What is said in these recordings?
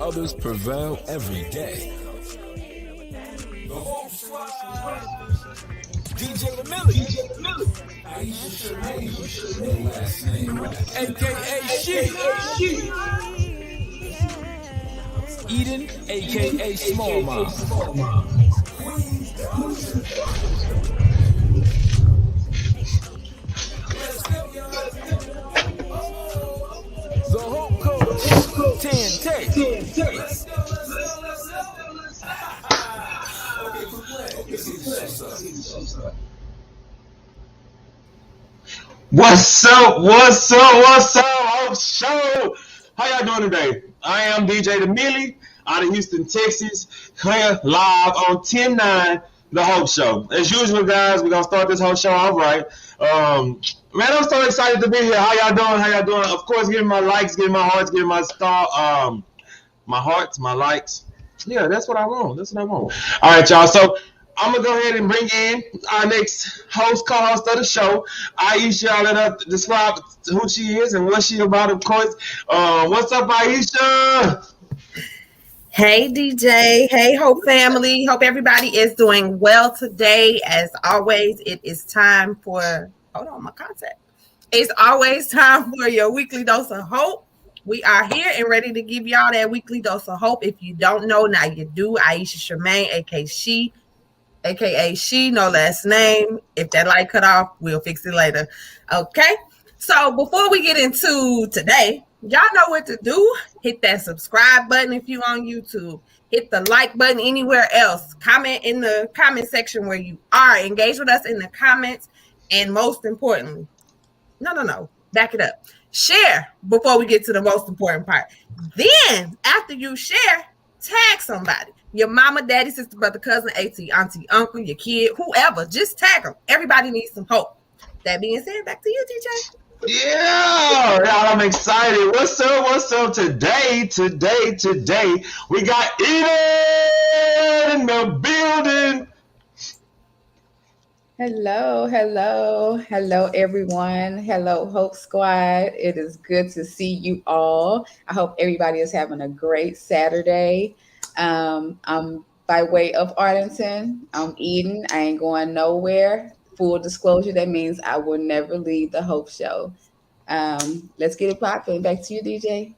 others prevail every day. DJ the Millie, aka She, Eden, aka Small Mom. The Hope Coach, 10 What's up? Hope Show. How y'all doing today? I am DJ the Millie out of Houston, Texas, here live on 10-9, The Hope Show. As usual, guys, we're going to start this whole show off right. Man, I'm so excited to be here. How y'all doing? Of course, give me my likes, give me my hearts, give me my star, my hearts, my likes. Yeah, that's what I want. All right, y'all. So I'm going to go ahead and bring in our next co-host of the show, Aisha. I'll let her describe who she is and what she about, of course. What's up, Aisha? Hey, DJ. Hey, Hope family. Hope everybody is doing well today. As always, it is time for... Hold on, my contact. It's always time for your weekly dose of hope. We are here and ready to give y'all that weekly dose of hope. If you don't know, now you do. Aisha Shermaine, aka She, no last name. If that light cut off, we'll fix it later. Okay? So before we get into today, y'all know what to do. Hit that subscribe button if you're on YouTube. Hit the like button anywhere else. Comment in the comment section where you are. Engage with us in the comments. And most importantly, no, back it up. Share before we get to the most important part. Then, after you share, tag somebody. Your mama, daddy, sister, brother, cousin, auntie, uncle, your kid, whoever. Just tag them. Everybody needs some hope. That being said, back to you, DJ. Yeah, I'm excited. What's up today? We got Eden in the building. Hello, everyone. Hello, Hope Squad. It is good to see you all. I hope everybody is having a great Saturday. I'm by way of Arlington. I'm Eden. I ain't going nowhere. Full disclosure, that means I will never leave the Hope Show. Let's get it popping. Back to you, DJ.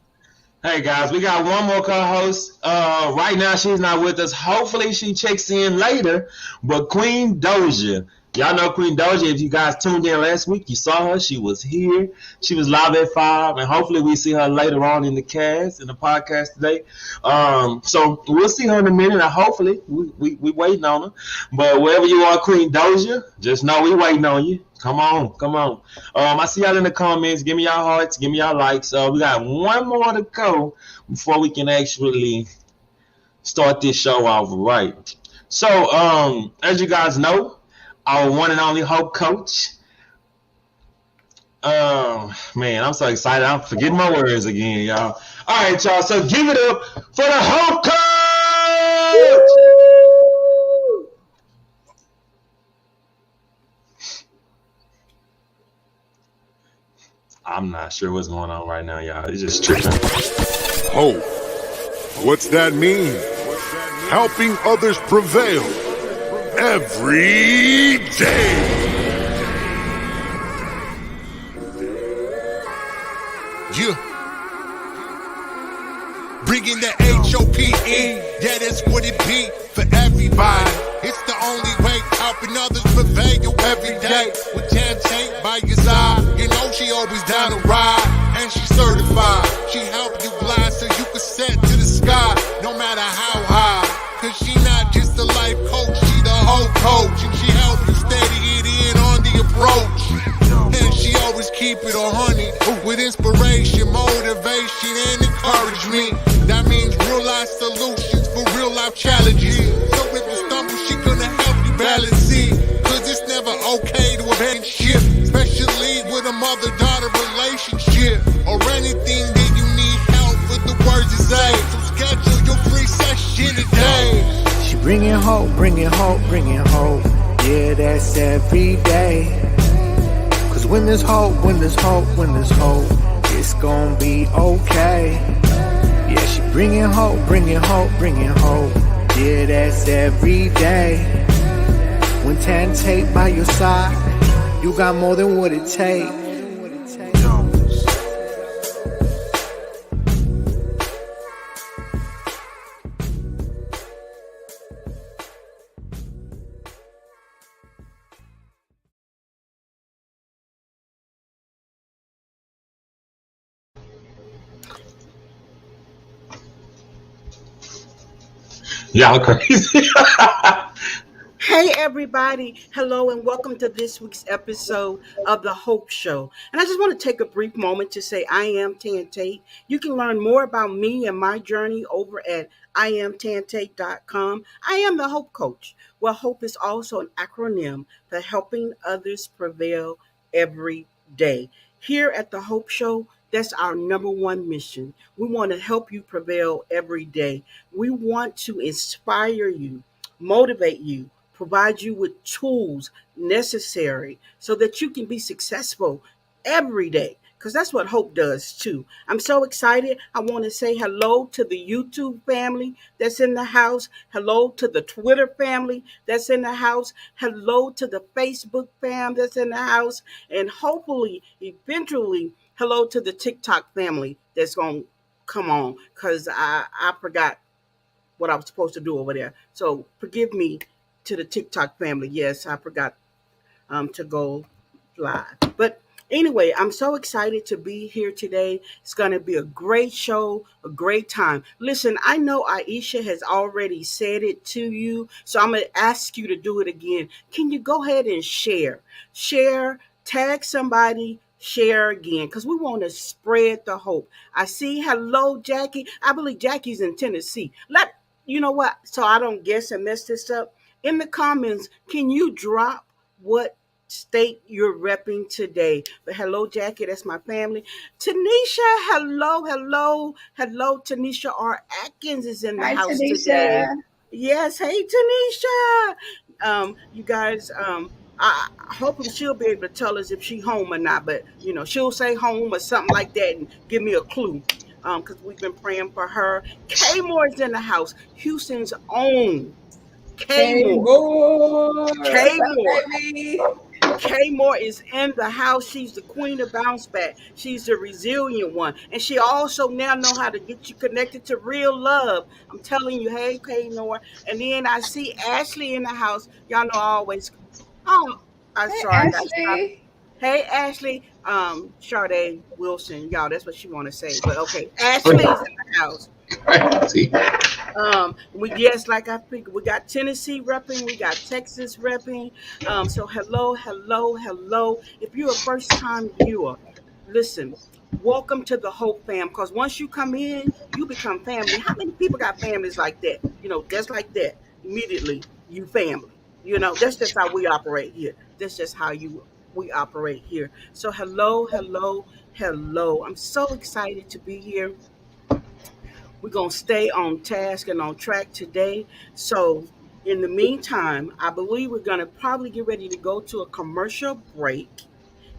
Hey guys, we got one more co-host. Right now she's not with us. Hopefully she checks in later. But Queen Doja. Y'all know Queen Doja. If you guys tuned in last week, you saw her. She was here. She was live at 5. And hopefully we see her later on in the podcast today. So we'll see her in a minute. And hopefully we waiting on her. But wherever you are, Queen Doja, just know we waiting on you. Come on. I see y'all in the comments. Give me y'all hearts. Give me y'all likes. We got one more to go before we can actually start this show off right. So, as you guys know, our one and only Hope Coach. Man, I'm so excited. I'm forgetting my words again, y'all. All right, y'all. So give it up for the Hope Coach. I'm not sure what's going on right now, y'all. It's just tripping. Hope. What's that mean? Helping others prevail every day. Yeah. Bringing the HOPE. Yeah, that's what it be for everybody. It's the only way, helping others prevail every day. With Jan Tate by your side, you know she always down to ride. And she's certified. She help you glide so you can set to the sky, no matter how high. Cause she not just a life coach, she the whole coach. And she help you steady it in on the approach. And she always keep it 100 with inspiration, motivation, and encouragement. That means real life solutions for real life challenges. So if you stumble, she gonna help you balance it. Cause it's never okay to abandon ship, especially with a mother-daughter relationship or anything that you need help with the words to say. So schedule your free session today. She bringing hope. Yeah, that's every day. Cause when there's hope, it's gonna be okay. Yeah, she bringing hope, bringing hope, bringing hope. Yeah, that's every day. When Tan Tate by your side, you got more than what it takes. Y'all crazy. Hey, everybody. Hello, and welcome to this week's episode of The Hope Show. And I just want to take a brief moment to say I am Tan Tate. You can learn more about me and my journey over at IamTanTate.com. I am the Hope Coach. Well, hope is also an acronym for helping others prevail every day. Here at The Hope Show, that's our number one mission. We want to help you prevail every day. We want to inspire you, motivate you, provide you with tools necessary so that you can be successful every day. Because that's what hope does too. I'm so excited. I want to say hello to the YouTube family that's in the house. Hello to the Twitter family that's in the house. Hello to the Facebook fam that's in the house. And hopefully, eventually, hello to the TikTok family that's going to come on. Because I forgot what I was supposed to do over there. So forgive me to the TikTok family. Yes, I forgot to go live. But anyway, I'm so excited to be here today. It's going to be a great show, a great time. Listen, I know Aisha has already said it to you, so I'm going to ask you to do it again. Can you go ahead and share? Share, tag somebody, share again, because we want to spread the hope. I see. Hello, Jackie. I believe Jackie's in Tennessee. You know what? So I don't guess and mess this up. In the comments, can you drop what state you're repping today? But hello, Jackie, that's my family. Tanisha, hello, Tanisha R. Atkins is in the Hi, house Tanisha. today. Yes, hey, Tanisha. You guys, I hopefully she'll be able to tell us if she's home or not. But she'll say home or something like that and give me a clue. Because we've been praying for her. Kay Moore is in the house. Houston's own Kay Moore. Kay Moore. Kay Moore is in the house. She's the queen of bounce back. She's the resilient one. And she also now know how to get you connected to real love. I'm telling you, hey, Kay Moore. And then I see Ashley in the house. Y'all know I always, I'm Hey, sorry. I got stopped. Ashley. Hey, Ashley. Sade Wilson. Y'all, that's what she want to say. But okay, Ashley's in the house. Crazy. Like I figured, we got Tennessee repping, we got Texas repping. So hello. If you're a first time viewer, listen, welcome to the Hope fam. Because once you come in, you become family. How many people got families like that? Just like that. Immediately, you family. That's just how we operate here. That's just how we operate here. So hello. I'm so excited to be here. We're going to stay on task and on track today. So in the meantime, I believe we're going to probably get ready to go to a commercial break.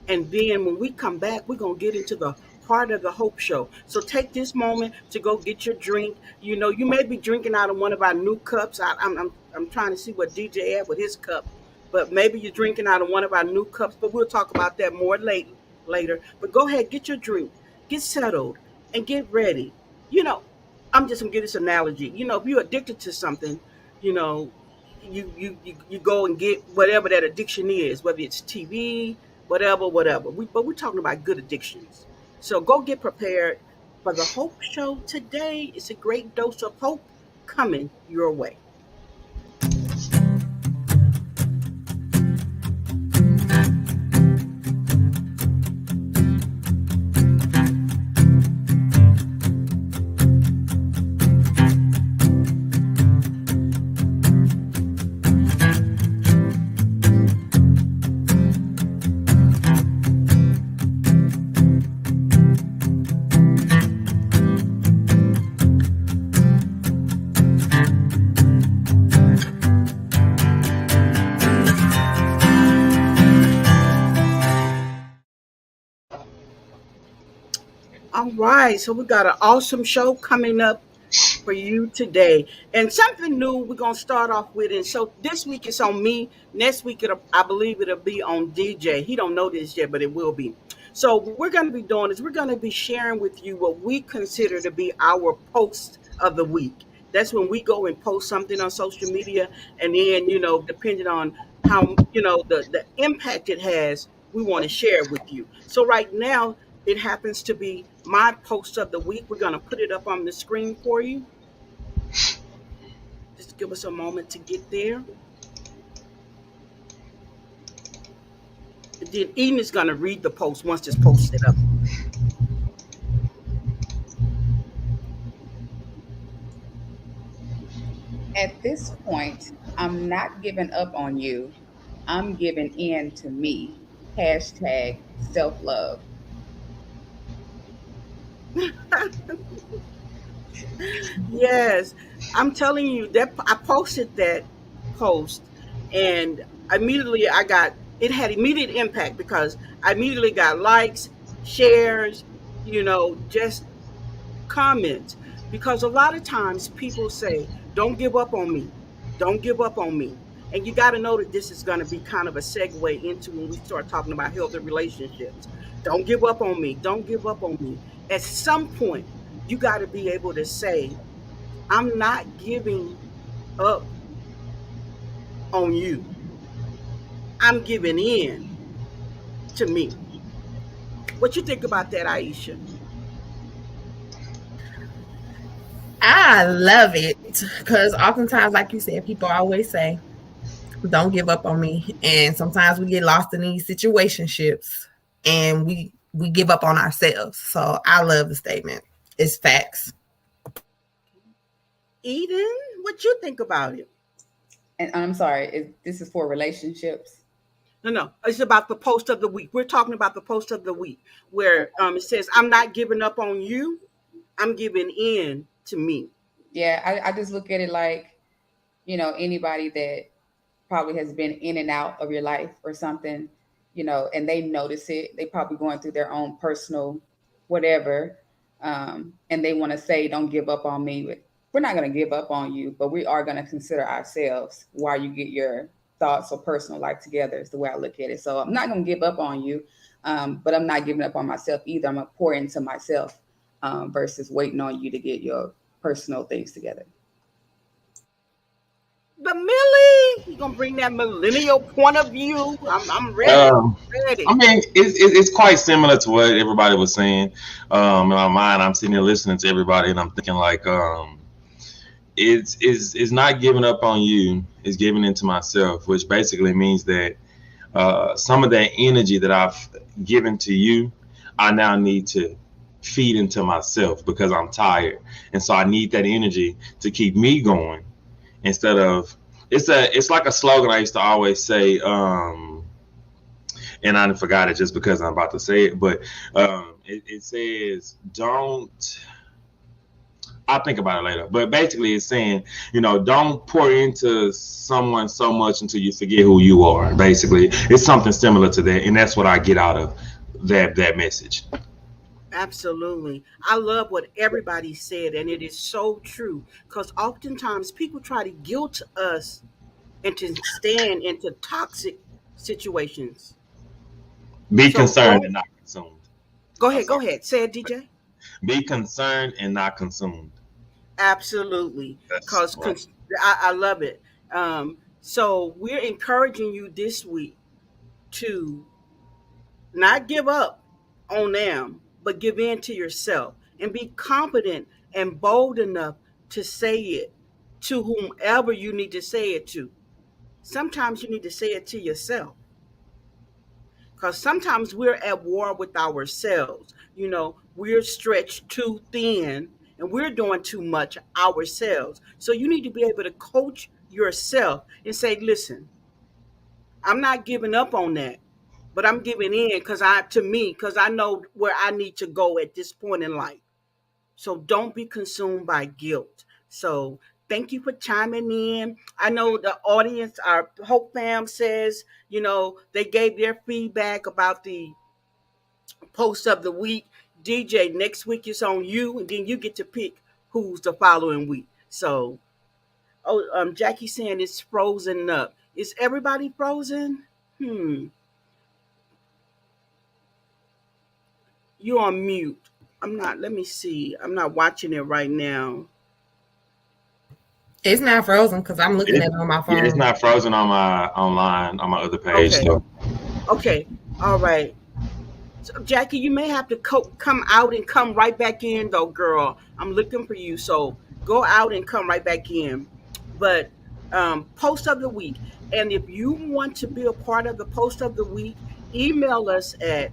And then when we come back, we're going to get into the part of the Hope Show. So take this moment to go get your drink. You may be drinking out of one of our new cups. I'm trying to see what DJ had with his cup. But maybe you're drinking out of one of our new cups. But we'll talk about that more later. But go ahead, get your drink. Get settled and get ready. I'm just gonna give this analogy. If you're addicted to something, you go and get whatever that addiction is, whether it's TV, whatever. But we're talking about good addictions. So go get prepared for the Hope Show today. It's a great dose of hope coming your way. All right, so we got an awesome show coming up for you today. And something new we're going to start off with. And so this week it's on me. Next week, I believe it'll be on DJ. He don't know this yet, but it will be. So what we're going to be doing is we're going to be sharing with you what we consider to be our post of the week. That's when we go and post something on social media. And then, depending on how, the impact it has, we want to share it with you. So right now, it happens to be my post of the week. We're going to put it up on the screen for you. Just give us a moment to get there. And then Eden is going to read the post once it's posted up. At this point, I'm not giving up on you. I'm giving in to me. Hashtag self-love. Yes, I'm telling you that I posted that post, and immediately it had immediate impact because I immediately got likes, shares, just comments. Because a lot of times people say, "Don't give up on me, don't give up on me," and you got to know that this is going to be kind of a segue into when we start talking about healthy relationships. Don't give up on me, don't give up on me. At some point, you got to be able to say, I'm not giving up on you. I'm giving in to me. What you think about that, Aisha? I love it because oftentimes, like you said, people always say, don't give up on me. And sometimes we get lost in these situationships and we give up on ourselves. So I love the statement. It's facts. Eden, what you think about it? And I'm sorry, this is for relationships. No, it's about the post of the week. We're talking about the post of the week where it says, I'm not giving up on you. I'm giving in to me. Yeah, I just look at it like, anybody that probably has been in and out of your life or something, and they notice it. They probably going through their own personal whatever, and they want to say, don't give up on me. But we're not going to give up on you, but we are going to consider ourselves while you get your thoughts or personal life together is the way I look at it. So I'm not going to give up on you, but I'm not giving up on myself either. I'm going to pour into myself versus waiting on you to get your personal things together. But Millie, you gonna bring that millennial point of view? I'm ready. Ready. I mean, it's quite similar to what everybody was saying. In my mind, I'm sitting here listening to everybody, and I'm thinking like, it's not giving up on you. It's giving into myself, which basically means that some of that energy that I've given to you, I now need to feed into myself because I'm tired, and so I need that energy to keep me going. Instead of it's like a slogan I used to always say, and I forgot it just because I'm about to say it, but it says don't. I'll think about it later. But basically it's saying, don't pour into someone so much until you forget who you are. Basically, it's something similar to that, and that's what I get out of that message. Absolutely. I love what everybody said, and it is so true. Because oftentimes people try to guilt us into staying into toxic situations. Be So concerned and don't not consumed. go I'm ahead, go sorry. ahead. Say it, DJ. Be concerned and not consumed. Absolutely. That's Because right. I love it. So we're encouraging you this week to not give up on them, but give in to yourself and be confident and bold enough to say it to whomever you need to say it to. Sometimes you need to say it to yourself because sometimes we're at war with ourselves. We're stretched too thin and we're doing too much ourselves. So you need to be able to coach yourself and say, listen, I'm not giving up on that, but I'm giving in because I know where I need to go at this point in life. So don't be consumed by guilt. So thank you for chiming in. I know the audience, our Hope Fam says, they gave their feedback about the post of the week. DJ, next week it's on you, and then you get to pick who's the following week. So, Jackie saying it's frozen up. Is everybody frozen? You on mute. I'm not. Let me see. I'm not watching it right now. It's not frozen because I'm looking at it on my phone. Yeah, it's not frozen on my online on my other page. Okay. So. Okay. All right. So, Jackie, you may have to come out and come right back in, though, girl. I'm looking for you. So go out and come right back in. But post of the week. And if you want to be a part of the post of the week, email us at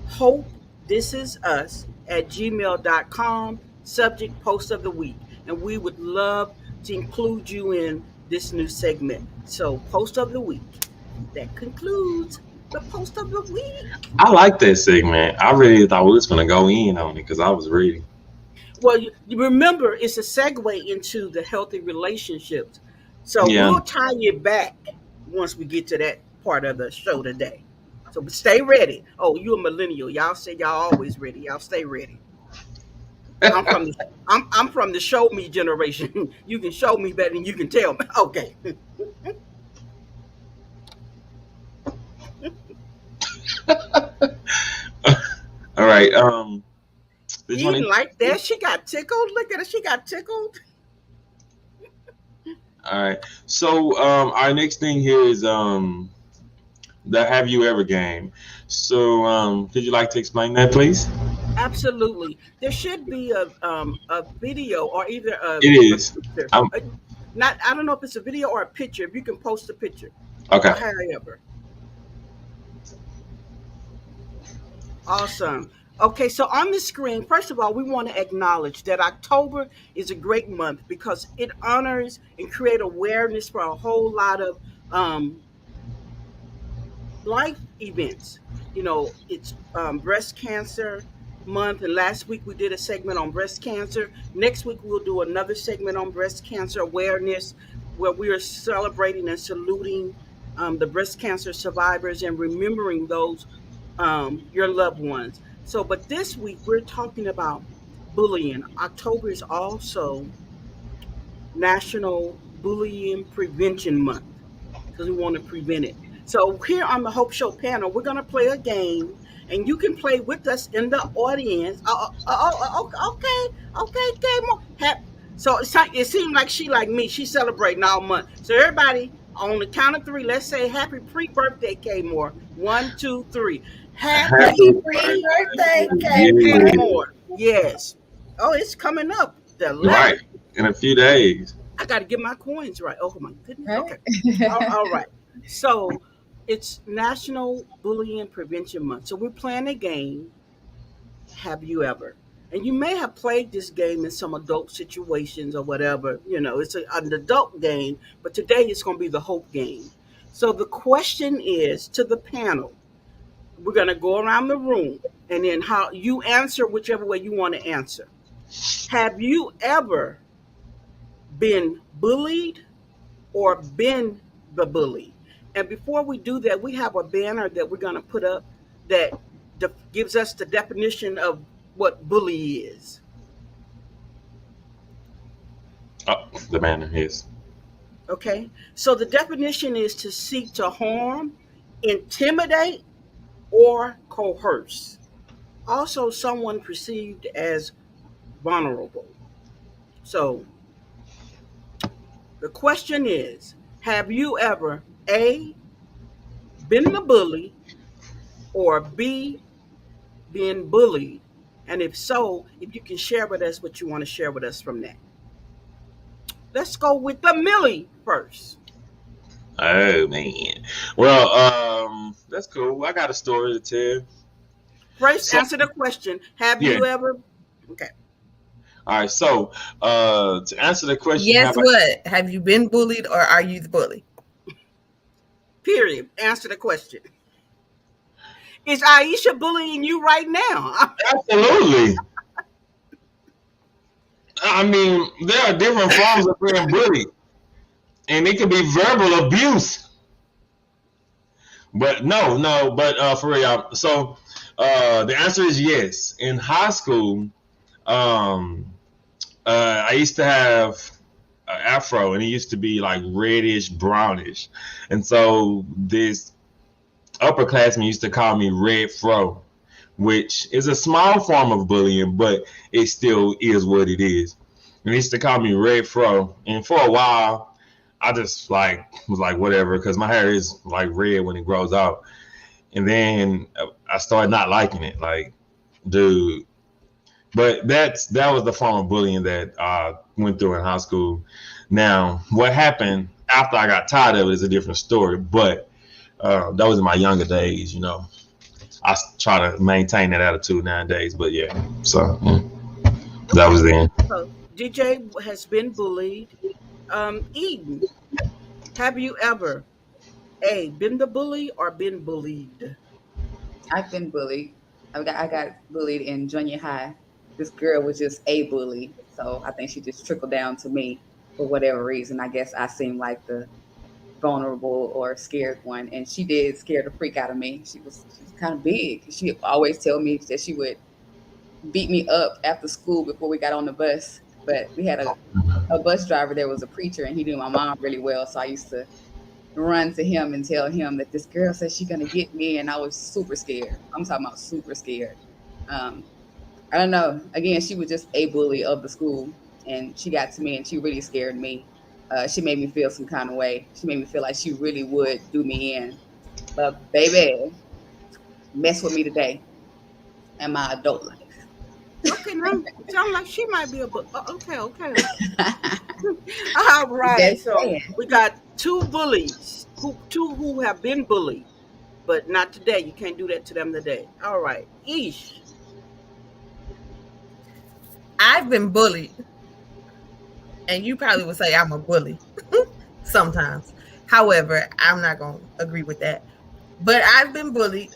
hopethisIsus@gmail.com, subject post of the week. And we would love to include you in this new segment. So post of the week. That concludes the post of the week. I like that segment. I really thought we was going to go in on it because I was reading. Well, you remember, it's a segue into the healthy relationships. So we'll tie it back once we get to that part of the show today. So stay ready. Oh, you a millennial. Y'all say y'all always ready. Y'all stay ready. I'm from the show me generation. You can show me better than you can tell me. Okay. All right. You didn't like that? She got tickled. Look at her. She got tickled. All right. So our next thing here is the Have You Ever game. So could you like to explain that, please? Absolutely. There should be a video or either It is. picture. I don't know if it's a video or a picture. If you can post a picture. Okay. However. Awesome. Okay, so on the screen, first of all, we want to acknowledge that October is a great month because it honors and create awareness for a whole lot of life events. You know, it's breast cancer month, and last week we did a segment on breast cancer. Next week we'll do another segment on breast cancer awareness where we are celebrating and saluting the breast cancer survivors and remembering those your loved ones. So, but this week we're talking about bullying. October is also National Bullying Prevention Month because we want to prevent it. So here on the Hope Show panel, we're going to play a game, and you can play with us in the audience. Okay, game on. So it seemed like she like me. She's celebrating all month. So everybody, on the count of three, let's say happy pre-birthday, K Moore. 1, 2, 3. Happy pre-birthday, K Moore. Yes. Oh, it's coming up. The 11th. Right. In a few days. I got to get my coins right. Oh, my goodness. Okay. All right. So it's National Bullying Prevention Month. So we're playing a game, Have You Ever? And you may have played this game in some adult situations or whatever. You know, it's an adult game, but today it's going to be the Hope game. So the question is to the panel. We're going to go around the room, and then how you answer whichever way you want to answer. Have you ever been bullied or been the bully? And before we do that, we have a banner that we're going to put up that gives us the definition of what bully is. Oh, the banner is. Okay. So the definition is to seek to harm, intimidate, or coerce. Also, someone perceived as vulnerable. So the question is, have you ever A, been the bully, or B, been bullied? And if so, if you can share with us what you want to share with us from that. Let's go with the Millie first. Oh man. Well, that's cool. I got a story to tell. First, answer the question. Have you ever? Okay. All right. So, to answer the question, Have you been bullied or are you the bully? Period. Answer the question. Is Aisha bullying you right now? Absolutely. I mean, there are different forms of being bullied, and it could be verbal abuse. But no, but for real. So The answer is yes. In high school, um, I used to have an afro, and it used to be like reddish, brownish, and so this upperclassmen used to call me Red Fro, which is a small form of bullying, but it still is what it is. And they used to call me Red Fro, and for a while, I just like was like whatever, because my hair is like red when it grows out. And then I started not liking it, like, dude. But that was the form of bullying that I went through in high school. Now, what happened after I got tired of it is a different story, but that was in my younger days, you know. I try to maintain that attitude nowadays, but yeah. So that was then. So DJ has been bullied. Eden, have you ever been the bully or been bullied? I've been bullied. I got bullied in junior high. This girl was just a bully, so I think she just trickled down to me for whatever reason. I guess I seemed like the vulnerable or scared one, and she did scare the freak out of me. She was kind of big. She always tell me that she would beat me up after school before we got on the bus. But we had a bus driver that was a preacher, and he knew my mom really well, so I used to run to him and tell him that this girl said she's gonna get me, and I was super scared. I'm talking about super scared. I don't know. Again, she was just a bully of the school, and she got to me, and she really scared me. She made me feel some kind of way. She made me feel like she really would do me in. But baby, mess with me today in my adult life. Okay, now sound like she might be a okay. All right. Just So saying. we got two bullies, who have been bullied, but not today. You can't do that to them today. All right, Ish. I've been bullied, and you probably would say I'm a bully sometimes. However, I'm not gonna agree with that. But I've been bullied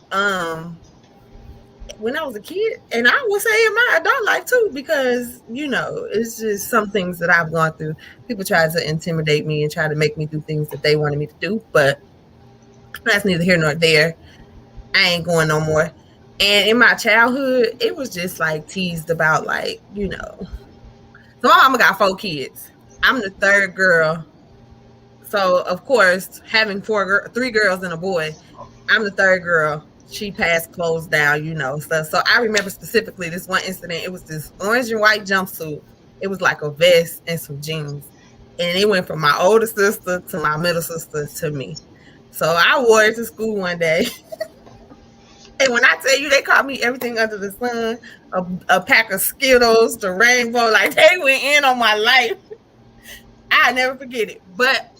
when I was a kid, and I would say in my adult life too, because it's just some things that I've gone through. People try to intimidate me and try to make me do things that they wanted me to do, but that's neither here nor there. I ain't going no more. And in my childhood, it was just like teased about, like, So my mama got 4 kids. I'm the third girl. So of course, having 3 girls and a boy, I'm the third girl. She passed clothes down, So I remember specifically this one incident. It was this orange and white jumpsuit. It was like a vest and some jeans. And it went from my older sister to my middle sister to me. So I wore it to school one day. And when I tell you they called me everything under the sun, a pack of Skittles, the rainbow, like they went in on my life. I never forget it. But,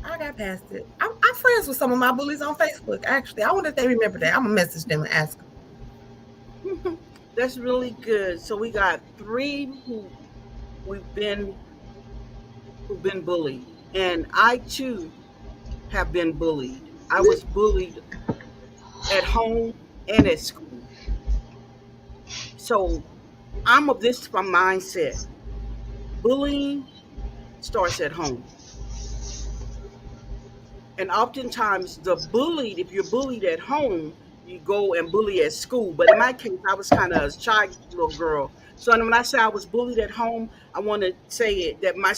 I got past it. I'm friends with some of my bullies on Facebook, actually. I wonder if they remember that. I'm going to message them and ask them. That's really good. So we got 3 who've been bullied. And I too have been bullied. I was bullied at home and at school. So I'm of this mindset. Bullying starts at home. And oftentimes if you're bullied at home, you go and bully at school. But in my case, I was kind of a shy little girl. So when I say I was bullied at home, I want to say it that my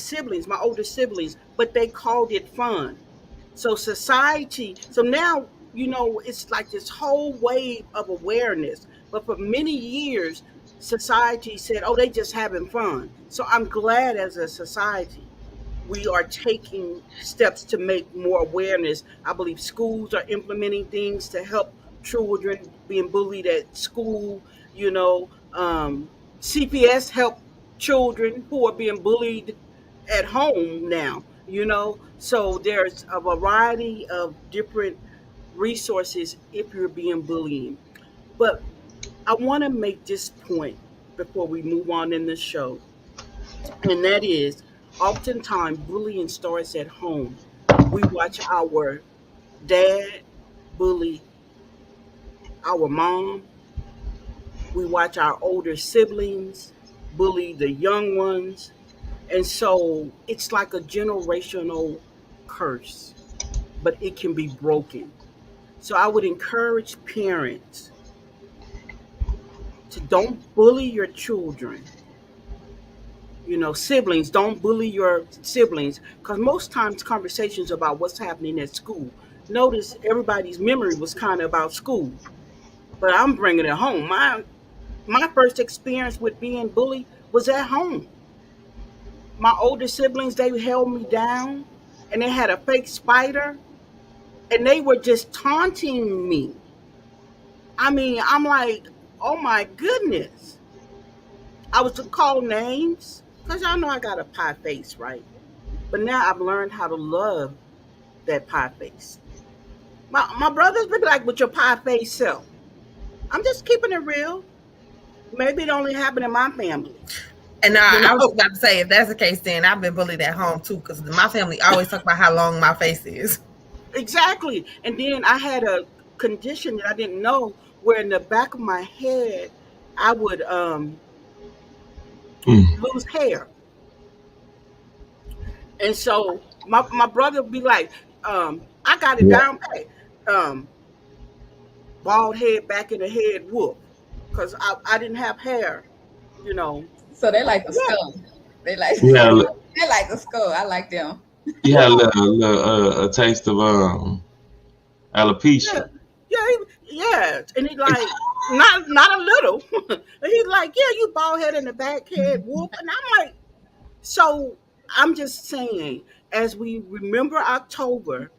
older siblings, but they called it fun. So so now, it's like this whole wave of awareness. But for many years, society said, oh, they just having fun. So I'm glad as a society, we are taking steps to make more awareness. I believe schools are implementing things to help children being bullied at school. CPS help children who are being bullied at home now. So there's a variety of different resources if you're being bullied. But I want to make this point before we move on in the show, and that is, oftentimes bullying starts at home. We watch our dad bully our mom. We watch our older siblings bully the young ones. And so it's like a generational curse, but it can be broken. So I would encourage parents to don't bully your children. Siblings, don't bully your siblings, because most times conversations about what's happening at school. Notice everybody's memory was kind of about school, but I'm bringing it home. My first experience with being bullied was at home. My older siblings, they held me down, and they had a fake spider, and they were just taunting me. I mean, I'm like, oh my goodness. I was to call names because y'all know I got a pie face, right? But now I've learned how to love that pie face. My brothers be like, with your pie face self. I'm just keeping it real. Maybe it only happened in my family. And I was about to say, if that's the case, then I've been bullied at home too, because my family always talk about how long my face is. Exactly. And then I had a condition that I didn't know, where in the back of my head I would lose hair. And so my brother would be like, I got it down pat. Bald head, back in the head, whoop. Because I didn't have hair, you know. So they like the Yeah. skull. They like Yeah, look, they like the skull. I like them. you had a taste of alopecia. Yeah, yeah. And he's like, not a little. And he's like, yeah, you bald head in the back head, whoop. And I'm like, so I'm just saying, as we remember October,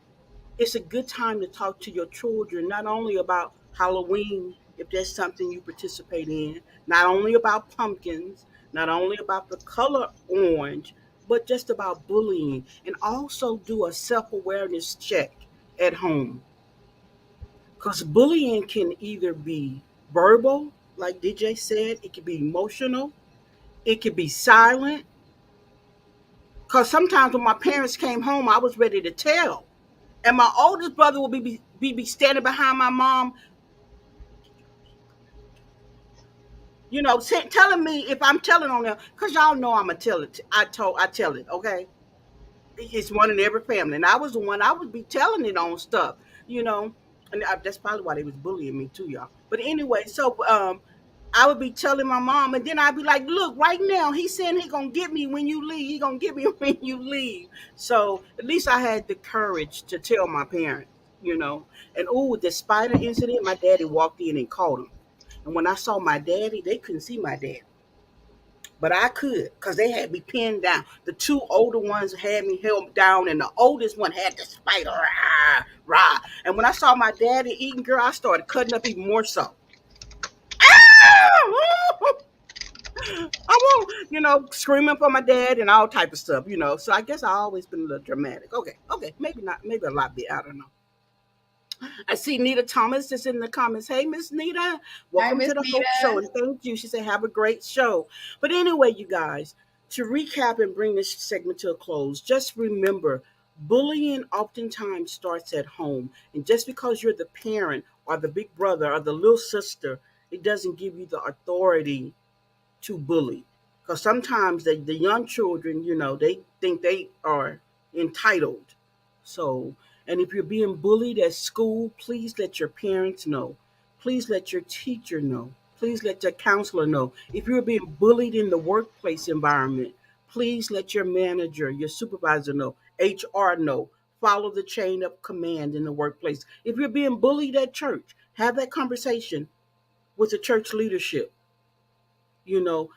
it's a good time to talk to your children, not only about Halloween, if there's something you participate in, not only about pumpkins, not only about the color orange, but just about bullying. And also do a self awareness check at home. Because bullying can either be verbal, like DJ said, it can be emotional, it can be silent. Because sometimes when my parents came home, I was ready to tell. And my oldest brother will be standing behind my mom, telling me if I'm telling on them, because y'all know I'm a tell it. I tell it, okay? It's one in every family, and I was the one I would be telling it on stuff, you know, and that's probably why they was bullying me too, y'all. But anyway, so I would be telling my mom, and then I'd be like, "Look, right now, he's saying he gonna get me when you leave. He gonna get me when you leave." So at least I had the courage to tell my parents, you know. And with the spider incident, my daddy walked in and caught him. And when I saw my daddy, they couldn't see my dad, but I could, because they had me pinned down. The two older ones had me held down, and the oldest one had the spider. Rah, rah. And when I saw my daddy eating, girl, I started cutting up even more so. I won't, screaming for my dad and all type of stuff. So I guess I always been a little dramatic. Okay, maybe not, maybe a lot bit. I don't know. I see Nita Thomas is in the comments. Hey, Miss Nita, welcome Miss to the Hope Nita. Show, and thank you. She said, "Have a great show." But anyway, you guys, to recap and bring this segment to a close, just remember, bullying oftentimes starts at home, and just because you're the parent or the big brother or the little sister, it doesn't give you the authority to bully. Because sometimes the young children, they think they are entitled. So, and if you're being bullied at school, please let your parents know. Please let your teacher know. Please let your counselor know. If you're being bullied in the workplace environment, please let your manager, your supervisor know, HR know. Follow the chain of command in the workplace. If you're being bullied at church, have that conversation with the church leadership.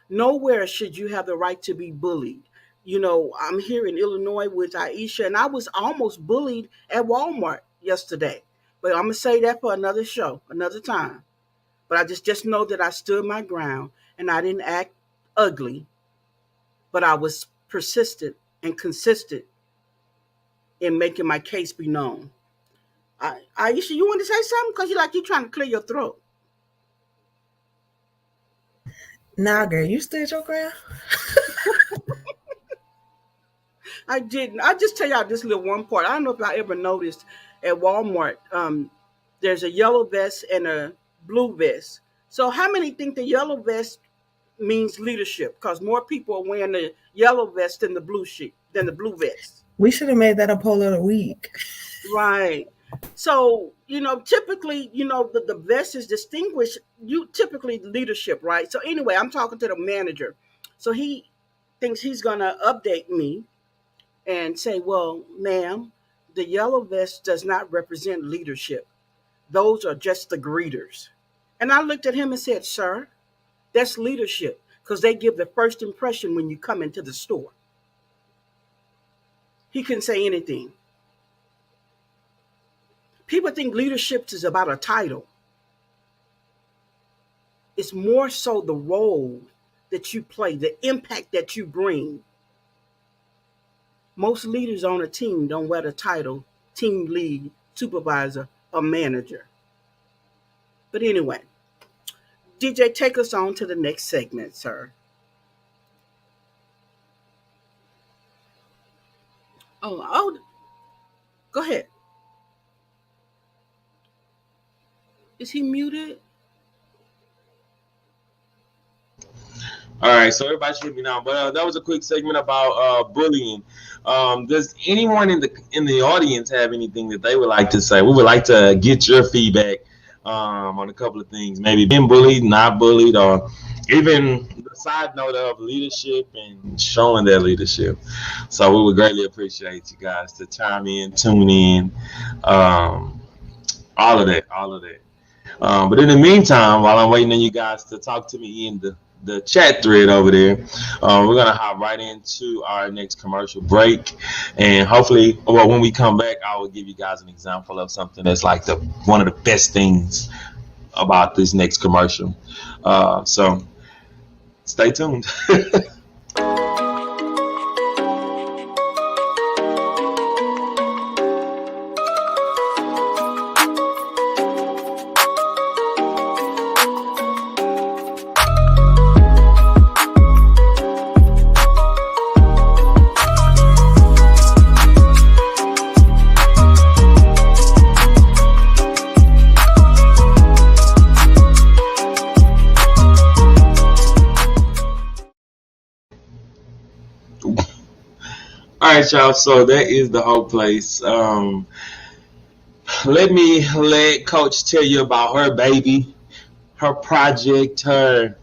Nowhere should you have the right to be bullied. I'm here in Illinois with Aisha, and I was almost bullied at Walmart yesterday. But I'm gonna say that for another show, another time. But I just know that I stood my ground and I didn't act ugly, but I was persistent and consistent in making my case be known. Aisha, you want to say something? Because you're trying to clear your throat. Nah, girl, you stood your ground. I didn't. I just tell y'all this little one part. I don't know if y'all ever noticed at Walmart, there's a yellow vest and a blue vest. So how many think the yellow vest means leadership? Because more people are wearing the yellow vest than the blue vest. We should have made that a poll of the week. Right. So, typically, the vest is distinguished, you typically leadership, right? So anyway, I'm talking to the manager. So he thinks he's gonna update me and say, well, ma'am, the yellow vest does not represent leadership. Those are just the greeters. And I looked at him and said, sir, that's leadership because they give the first impression when you come into the store. He couldn't say anything. People think leadership is about a title. It's more so the role that you play, the impact that you bring. Most leaders on a team don't wear the title team lead, supervisor, or manager. But anyway, DJ, take us on to the next segment, sir. Oh, go ahead. Is he muted? All right, so everybody should be now. But that was a quick segment about bullying. Does anyone in the audience have anything that they would like to say? We would like to get your feedback on a couple of things. Maybe being bullied, not bullied, or even the side note of leadership and showing their leadership. So we would greatly appreciate you guys to chime in, tune in, all of that. But in the meantime, while I'm waiting on you guys to talk to me in the chat thread over there, we're gonna hop right into our next commercial break, and hopefully, when we come back, I will give you guys an example of something that's like one of the best things about this next commercial. So stay tuned. All right, y'all. So that is the whole place. Let Coach tell you about her baby, her project, her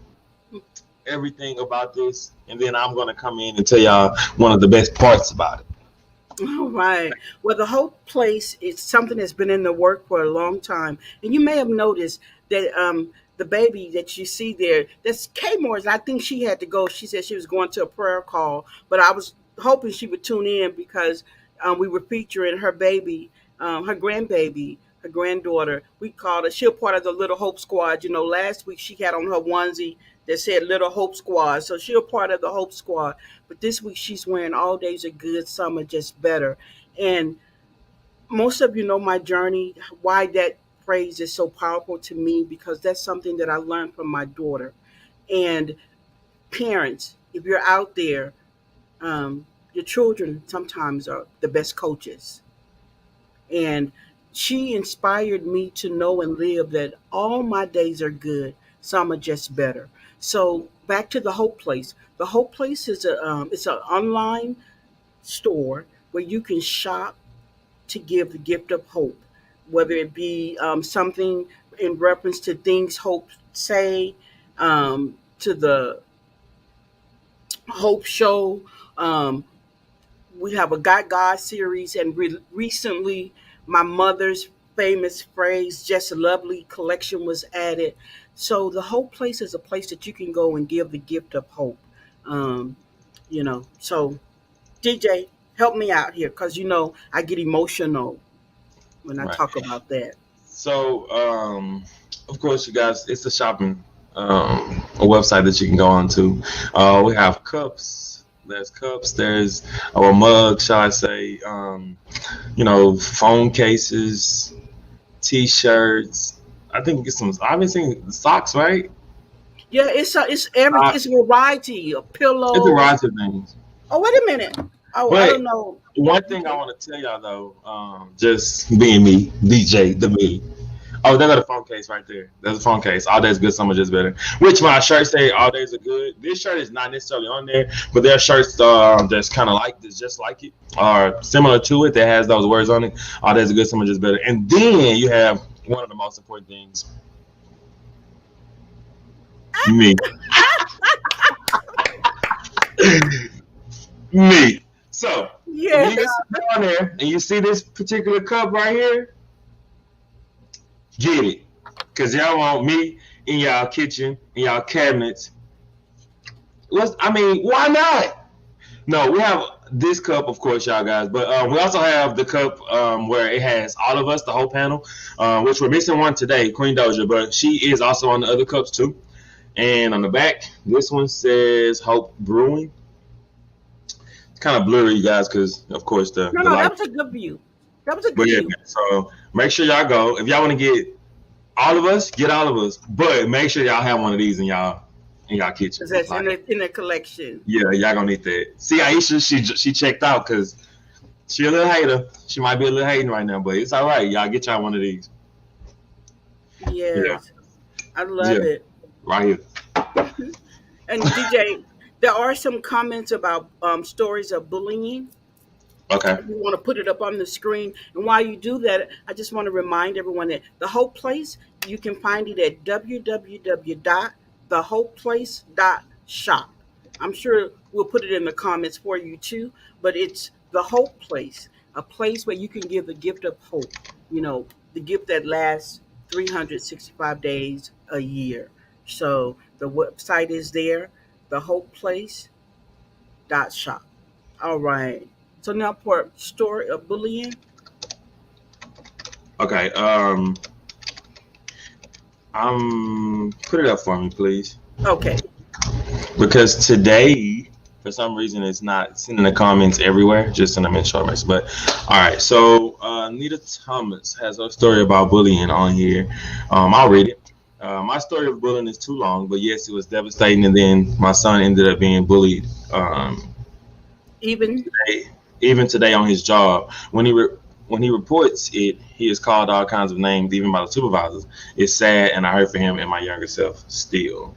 everything about this, and then I'm gonna come in and tell y'all one of the best parts about it. All right. Well, the whole place is something that's been in the work for a long time, and you may have noticed that the baby that you see there, that's Kay Moore's. I think she had to go. She said she was going to a prayer call, but I was hoping she would tune in because we were featuring her baby, her grandbaby, her granddaughter. We called her. She's part of the Little Hope Squad. Last week she had on her onesie that said Little Hope Squad, so she's a part of the Hope Squad. But this week she's wearing All Days Are Good, Some Are Just Better. And most of you know my journey, why that phrase is so powerful to me, because that's something that I learned from my daughter. And parents, if you're out there, your children sometimes are the best coaches. And she inspired me to know and live that all my days are good, some are just better. So back to the Hope Place. The Hope Place is it's an online store where you can shop to give the gift of hope, whether it be something in reference to things Hope say, to the Hope Show. We have a Got God series, and recently my mother's famous phrase, Just Lovely collection was added. So the Hope Place is a place that you can go and give the gift of hope. So DJ, help me out here because I get emotional when I Right. talk about that. So, of course, you guys, it's a shopping a website that you can go on to. We have cups. There's cups. There's or mugs, shall I say? Phone cases, T-shirts. I think get some. I've been seeing socks, right? Yeah, it's a variety of pillows. It's a variety of things. Oh, wait a minute. Oh, I But don't know. one thing I want to tell y'all though, just being me, DJ, the me. Oh, they got a phone case right there. There's a phone case. All day's good, summer just better. Which my shirts say all days are good. This shirt is not necessarily on there, but there are shirts that's kind of like this, just like it, or similar to it, that has those words on it. All days are good, summer just better. And then you have one of the most important things. Me. Me. So, Yeah. if you get down there and you see this particular cup right here, get it. Because y'all want me in y'all kitchen, in y'all cabinets. Why not? No, we have this cup, of course, y'all guys, but we also have the cup where it has all of us, the whole panel, which we're missing one today, Queen Doja, but she is also on the other cups too. And on the back, this one says Hope Brewing. It's kind of blurry, you guys, because, of course, the No, light. that was a good view. That was a But good yeah, view. so make sure y'all go. If y'all want to get all of us, get all of us. But make sure y'all have one of these in y'all kitchen. Because that's Like, in the collection. yeah, y'all gonna need that. See, Aisha, she checked out because she a little hater. She might be a little hating right now, but it's all right. Y'all get y'all one of these Yes. I love Yeah. it. right here. And DJ, there are some comments about stories of bullying. Okay. We want to put it up on the screen. And while you do that, I just want to remind everyone that the Hope Place, you can find it at www.thehopeplace.shop. I'm sure we'll put it in the comments for you too, but it's the Hope Place, a place where you can give the gift of hope, the gift that lasts 365 days a year. So the website is there, thehopeplace.shop. All right. So now for story of bullying. Okay. Put it up for me, please. Okay. Because today, for some reason, it's not seen in the comments everywhere, just in the short mess. But all right, so Nita Thomas has her story about bullying on here. I'll read it. My story of bullying is too long, but yes, it was devastating. And then my son ended up being bullied. Even Even today on his job, when he reports it, he is called all kinds of names, even by the supervisors. It's sad, and I hurt for him and my younger self still.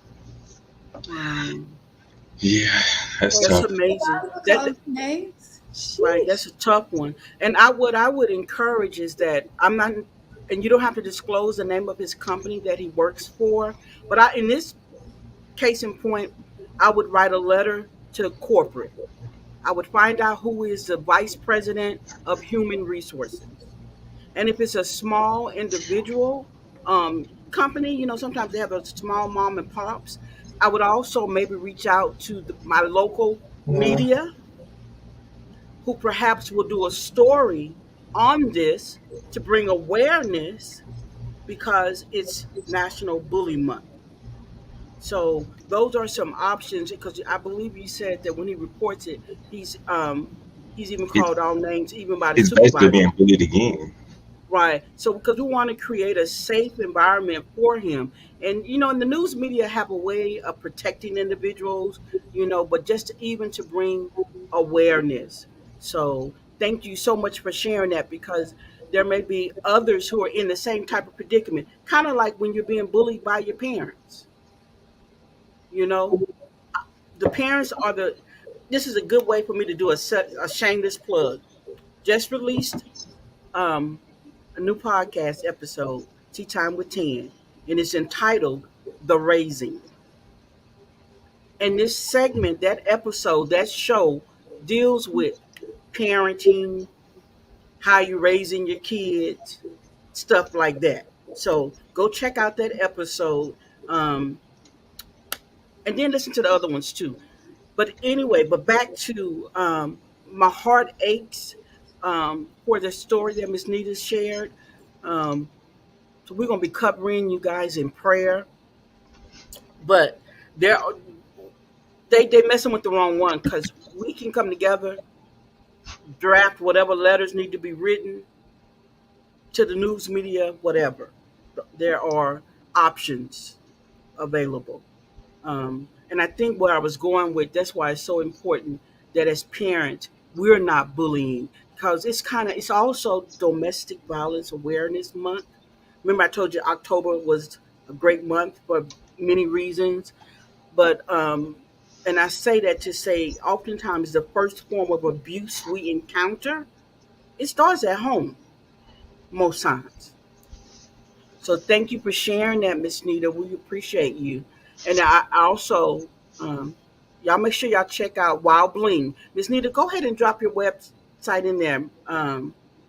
Yeah, that's that's tough. amazing. Names. Right, that's a tough one. And what I would encourage is that I'm not, and you don't have to disclose the name of his company that he works for. But in this case in point, I would write a letter to corporate. I would find out who is the vice president of human resources. And if it's a small individual company, sometimes they have a small mom and pops. I would also maybe reach out to my local media, who perhaps will do a story on this to bring awareness because it's National Bully Month. So those are some options because I believe you said that when he reports it, he's even It, called all names, even by the it's basically supervisor. being bullied again. Right. So because we want to create a safe environment for him. And and the news media have a way of protecting individuals, but just even to bring awareness. So thank you so much for sharing that because there may be others who are in the same type of predicament, kind of like when you're being bullied by your parents. You know, the parents are the. This is a good way for me to do a shameless plug. Just released um, a new podcast episode, Tea Time with Tan, and it's entitled The Raising. And this segment, that episode, that show deals with parenting, how you raising your kids, stuff like that. So go check out that episode, um, and then listen to the other ones too. But anyway, but back to my heart aches for the story that Miss Nita shared. Um, so we're gonna be covering you guys in prayer, but they're they messing with the wrong one because we can come together, draft whatever letters need to be written to the news media, whatever. There are options available. And I think where I was going with that's why it's so important that as parents we're not bullying because it's also domestic violence awareness month. Remember, I told you October was a great month for many reasons. But and I say that to say, oftentimes the first form of abuse we encounter, it starts at home most times. So thank you for sharing that, Miss Nita. We appreciate you. And I also, y'all make sure y'all check out Wild Bling. Miss Nita, go ahead and drop your website in there,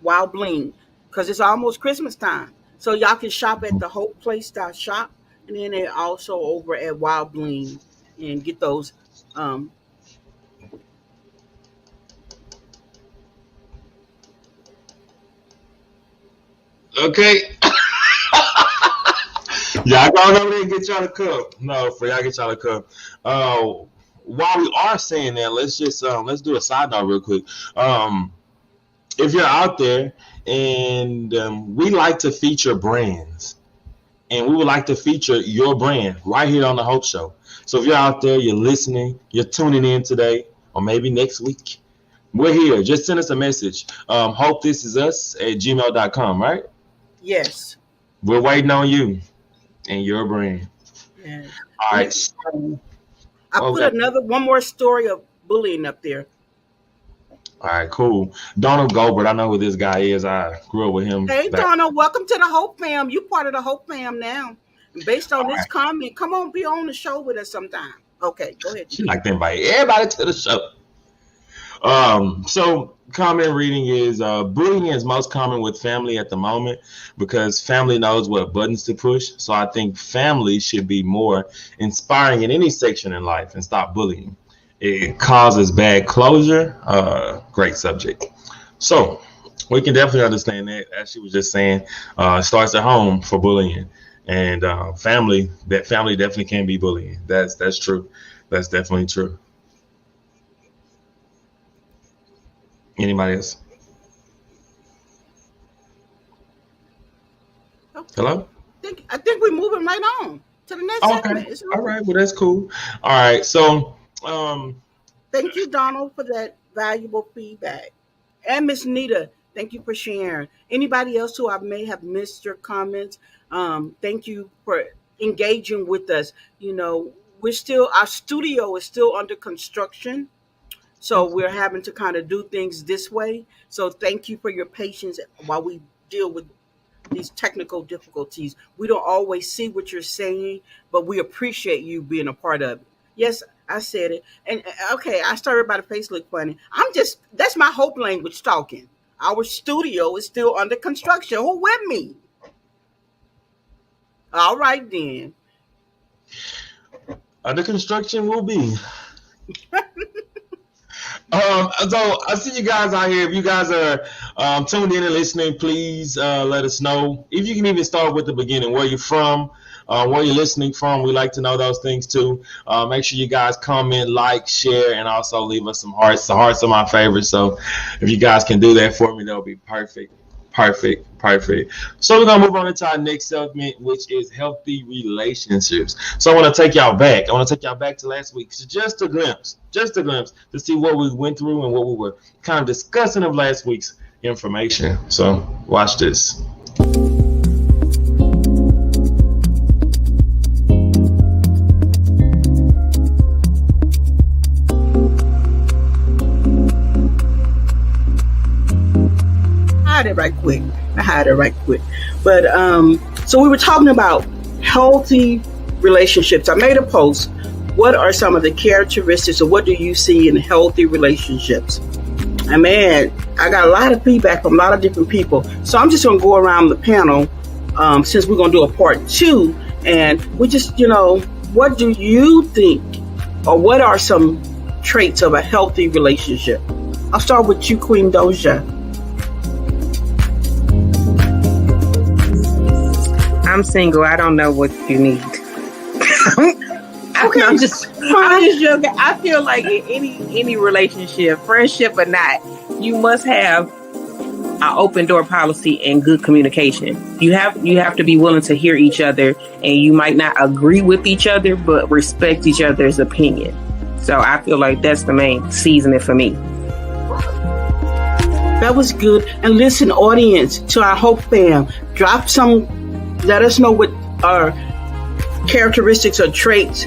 Wild Bling, because it's almost Christmas time. So y'all can shop at the hopeplace.shop, and then they're also over at Wild Bling and get those. Okay. Y'all go over there and get y'all a cup. No, for y'all get y'all a cup. While we are saying that, let's just let's do a side note real quick. If you're out there and we like to feature brands, and we would like to feature your brand right here on the Hope Show. So if you're out there, you're listening, you're tuning in today, or maybe next week, we're here. Just send us a message. HopeThisIsUs@gmail.com, right? Yes. We're waiting on you and your brand. Yeah. All right. I put one more story of bullying up there. All right, cool. Donald Goldberg, I know who this guy is. I grew up with him. Hey, Donald, welcome to the Hope Fam. You part of the Hope Fam now. And based on this comment, come on, be on the show with us sometime. Okay, go ahead. She like to invite everybody to the show. So comment reading is bullying is most common with family at the moment because family knows what buttons to push. So I think family should be more inspiring in any section in life and stop bullying. It causes bad closure. Great subject. So we can definitely understand that. As she was just saying, it starts at home for bullying, and family definitely can be bullying. That's true. That's definitely true. Anybody else? Okay. Hello? I think we're moving right on to the next segment. Okay. All right. Well, that's cool. All right. So, thank you, Donald, for that valuable feedback. And Miss Nita, thank you for sharing. Anybody else who I may have missed your comments, thank you for engaging with us. You know, our studio is still under construction. So we're having to kind of do things this way. So thank you for your patience while we deal with these technical difficulties. We don't always see what you're saying, but we appreciate you being a part of it. Yes, I said it. And okay, I started by the face look funny. That's my hope language talking. Our studio is still under construction. Who with me? All right, then. Under construction will be. So I see you guys out here. If you guys are tuned in and listening, please let us know. If you can even start with the beginning, where you're from, where you're listening from. We like to know those things too. Make sure you guys comment, like, share, and also leave us some hearts. The hearts are my favorite. So if you guys can do that for me, that'll be perfect. So we're gonna move on into our next segment, which is healthy relationships. So I want to take y'all back. To last week. So just a glimpse to see what we went through and what we were kind of discussing of last week's information. So watch this. I hide it right quick. But so we were talking about healthy relationships. I made a post. What are some of the characteristics, or what do you see in healthy relationships? And man, I got a lot of feedback from a lot of different people. So I'm just going to go around the panel since we're going to do a part 2. And we just, what do you think, or what are some traits of a healthy relationship? I'll start with you, Queen Doja. I'm single. I don't know what you need. Okay. I'm just joking. I feel like in any relationship, friendship or not, you must have an open door policy and good communication. You have to be willing to hear each other, and you might not agree with each other, but respect each other's opinion. So I feel like that's the main seasoning for me. That was good. And listen, audience, to our Hope Fam, drop some Let us know what are characteristics or traits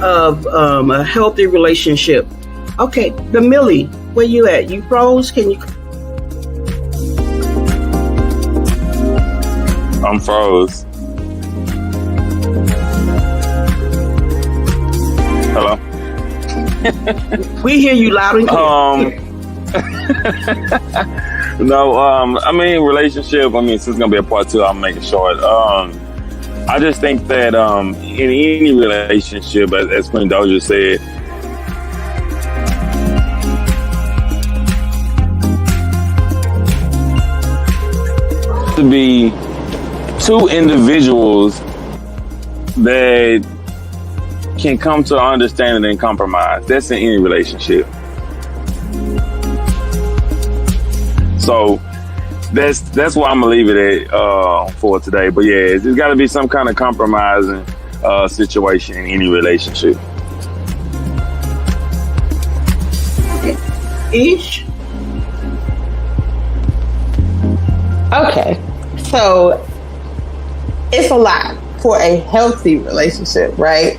of a healthy relationship. Okay, the Millie, where you at? You froze? Can you? I'm froze. Hello. We hear you loud and clear. No, I mean, relationship, since it's going to be a part two, I'll make it short. I just think that in any relationship, as Queen Doja said, to be two individuals that can come to understanding and compromise. That's in any relationship. So that's why I'm gonna leave it at for today. But yeah, there's got to be some kind of compromising situation in any relationship. Ish. Okay, so it's a lot for a healthy relationship, right?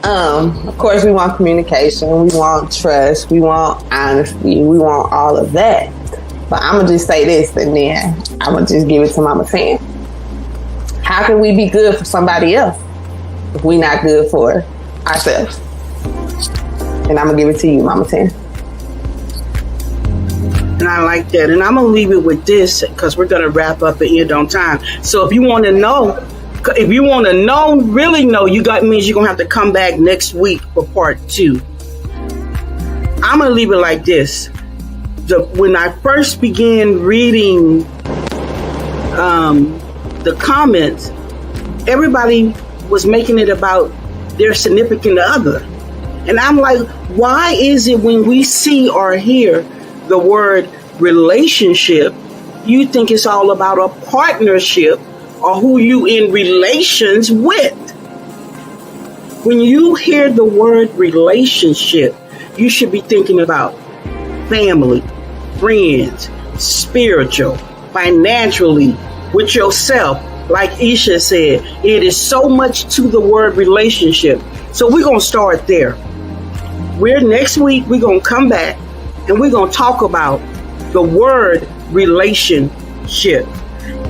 Of course, we want communication, we want trust, we want honesty, we want all of that. But I'm gonna just say this, and then I'm gonna just give it to Mama Tan. How can we be good for somebody else if we're not good for ourselves? And I'm gonna give it to you, Mama Tan. And I like that. And I'm gonna leave it with this because we're gonna wrap up and end on time. So if you want to know, really know, means you're gonna have to come back next week for part 2. I'm gonna leave it like this. When I first began reading the comments, everybody was making it about their significant other. And I'm like, why is it when we see or hear the word relationship, you think it's all about a partnership or who you in relations with? When you hear the word relationship, you should be thinking about family, friends, spiritual, financially, with yourself. Like Isha said, it is so much to the word relationship. So we're going to start there. Next week, we're going to come back and we're going to talk about the word relationship.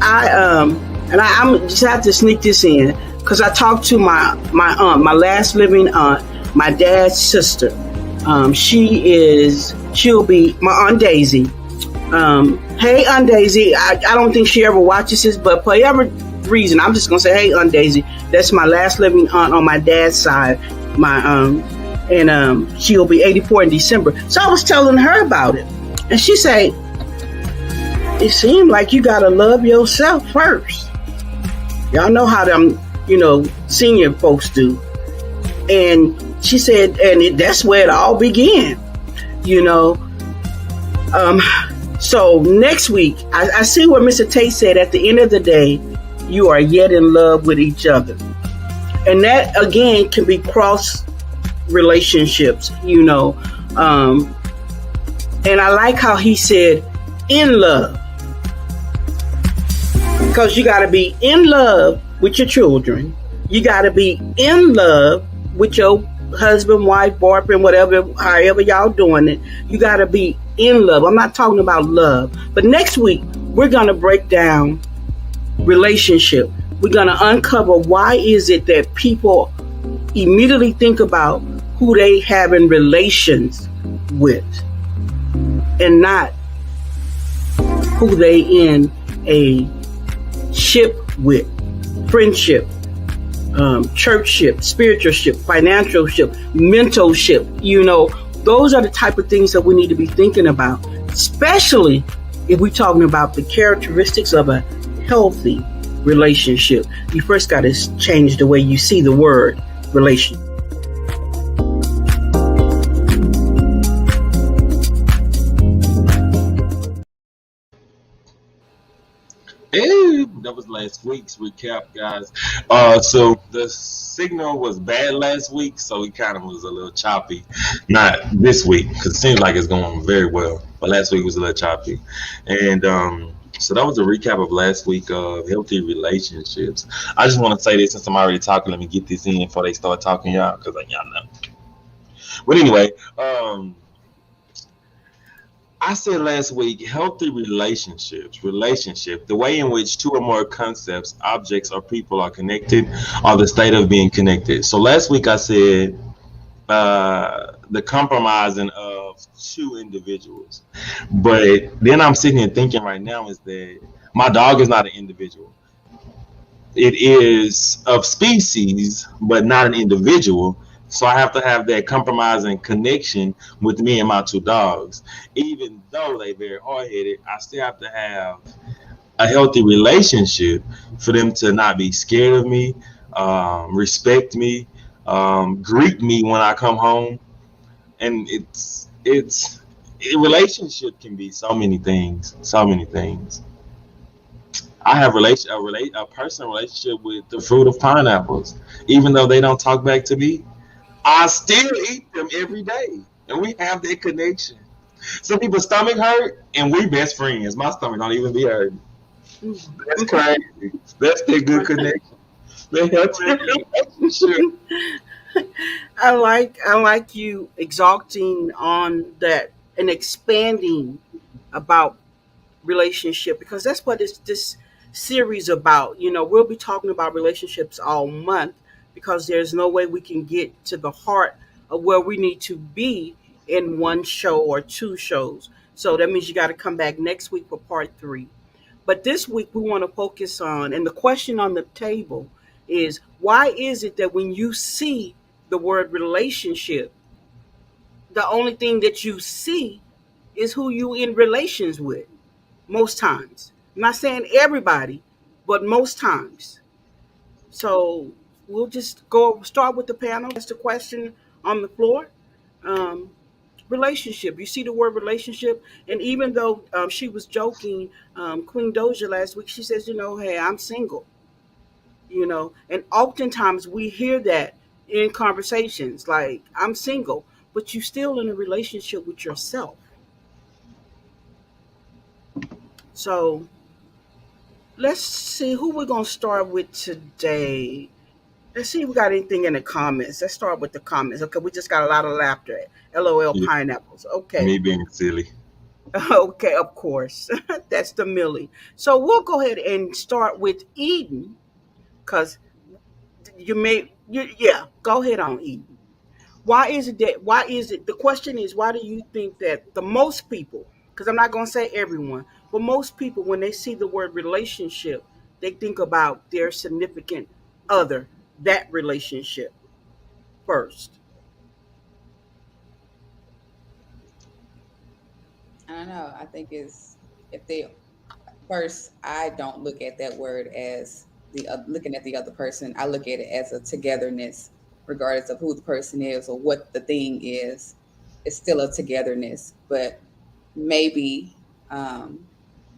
I'm just have to sneak this in because I talked to my aunt, my last living aunt, my dad's sister. She'll be my Aunt Daisy. Hey, Aunt Daisy. I don't think she ever watches this, but for whatever reason, I'm just gonna say, hey, Aunt Daisy. That's my last living aunt on my dad's side. She'll be 84 in December. So I was telling her about it, and she said, "It seemed like you gotta love yourself first." Y'all know how them, senior folks do. And she said, that's where it all began, So next week, I see what Mr. Tate said. At the end of the day, you are yet in love with each other. And that, again, can be cross relationships, And I like how he said, in love. Because you got to be in love with your children. You got to be in love with your husband, wife, boyfriend, whatever, however y'all doing it. You got to be in love. I'm not talking about love. But next week, we're going to break down relationship. We're going to uncover why is it that people immediately think about who they have in relations with and not who they in a ship with, friendship, churchship, spiritualship, financialship, mentalship. Those are the type of things that we need to be thinking about, especially if we're talking about the characteristics of a healthy relationship. You first got to change the way you see the word relationship. Hey, that was last week's recap, guys. So the signal was bad last week, so it kind of was a little choppy. Not this week, because it seems like it's going very well. But last week was a little choppy. And So that was a recap of last week of healthy relationships. I just want to say this since I'm already talking. Let me get this in before they start talking, y'all, because y'all know. But anyway, I said last week, healthy relationship, the way in which two or more concepts, objects, or people are connected, or the state of being connected. So last week I said the compromising of two individuals. But then I'm sitting here thinking right now is that my dog is not an individual. It is of species, but not an individual. So I have to have that compromising connection with me and my two dogs. Even though they very hard-headed, I still have to have a healthy relationship for them to not be scared of me, respect me, greet me when I come home. And a relationship can be so many things. I have a personal relationship with the fruit of pineapples. Even though they don't talk back to me, I still eat them every day, and we have that connection. Some people's stomach hurt, and we best friends. My stomach don't even be hurting. That's crazy. That's the good connection. The healthy relationship. I like you exalting on that and expanding about relationship, because that's what this series about. We'll be talking about relationships all month, because there's no way we can get to the heart of where we need to be in one show or two shows. So that means you got to come back next week for part 3. But this week we want to focus on, and the question on the table is, why is it that when you see the word relationship, the only thing that you see is who you in relations with? Most times. I'm not saying everybody, but most times. So we'll just start with the panel. That's the question on the floor. Relationship. You see the word relationship, and even though she was joking, Queen Doja last week, she says, hey, I'm single. And oftentimes we hear that in conversations, like, I'm single, but you're still in a relationship with yourself. So let's see who we're going to start with today. Let's see if we got anything in the comments. Let's start with the comments. Okay, we just got a lot of laughter. LOL Yeah. pineapples. Okay. Me being silly. Okay, of course. That's the Millie. So we'll go ahead and start with Eden, because go ahead on Eden. The question is, why do you think that the most people, because I'm not going to say everyone, but most people, when they see the word relationship, they think about their significant other, that relationship first? I don't know. I think I don't look at that word as looking at the other person. I look at it as a togetherness, regardless of who the person is or what the thing is. It's still a togetherness. But maybe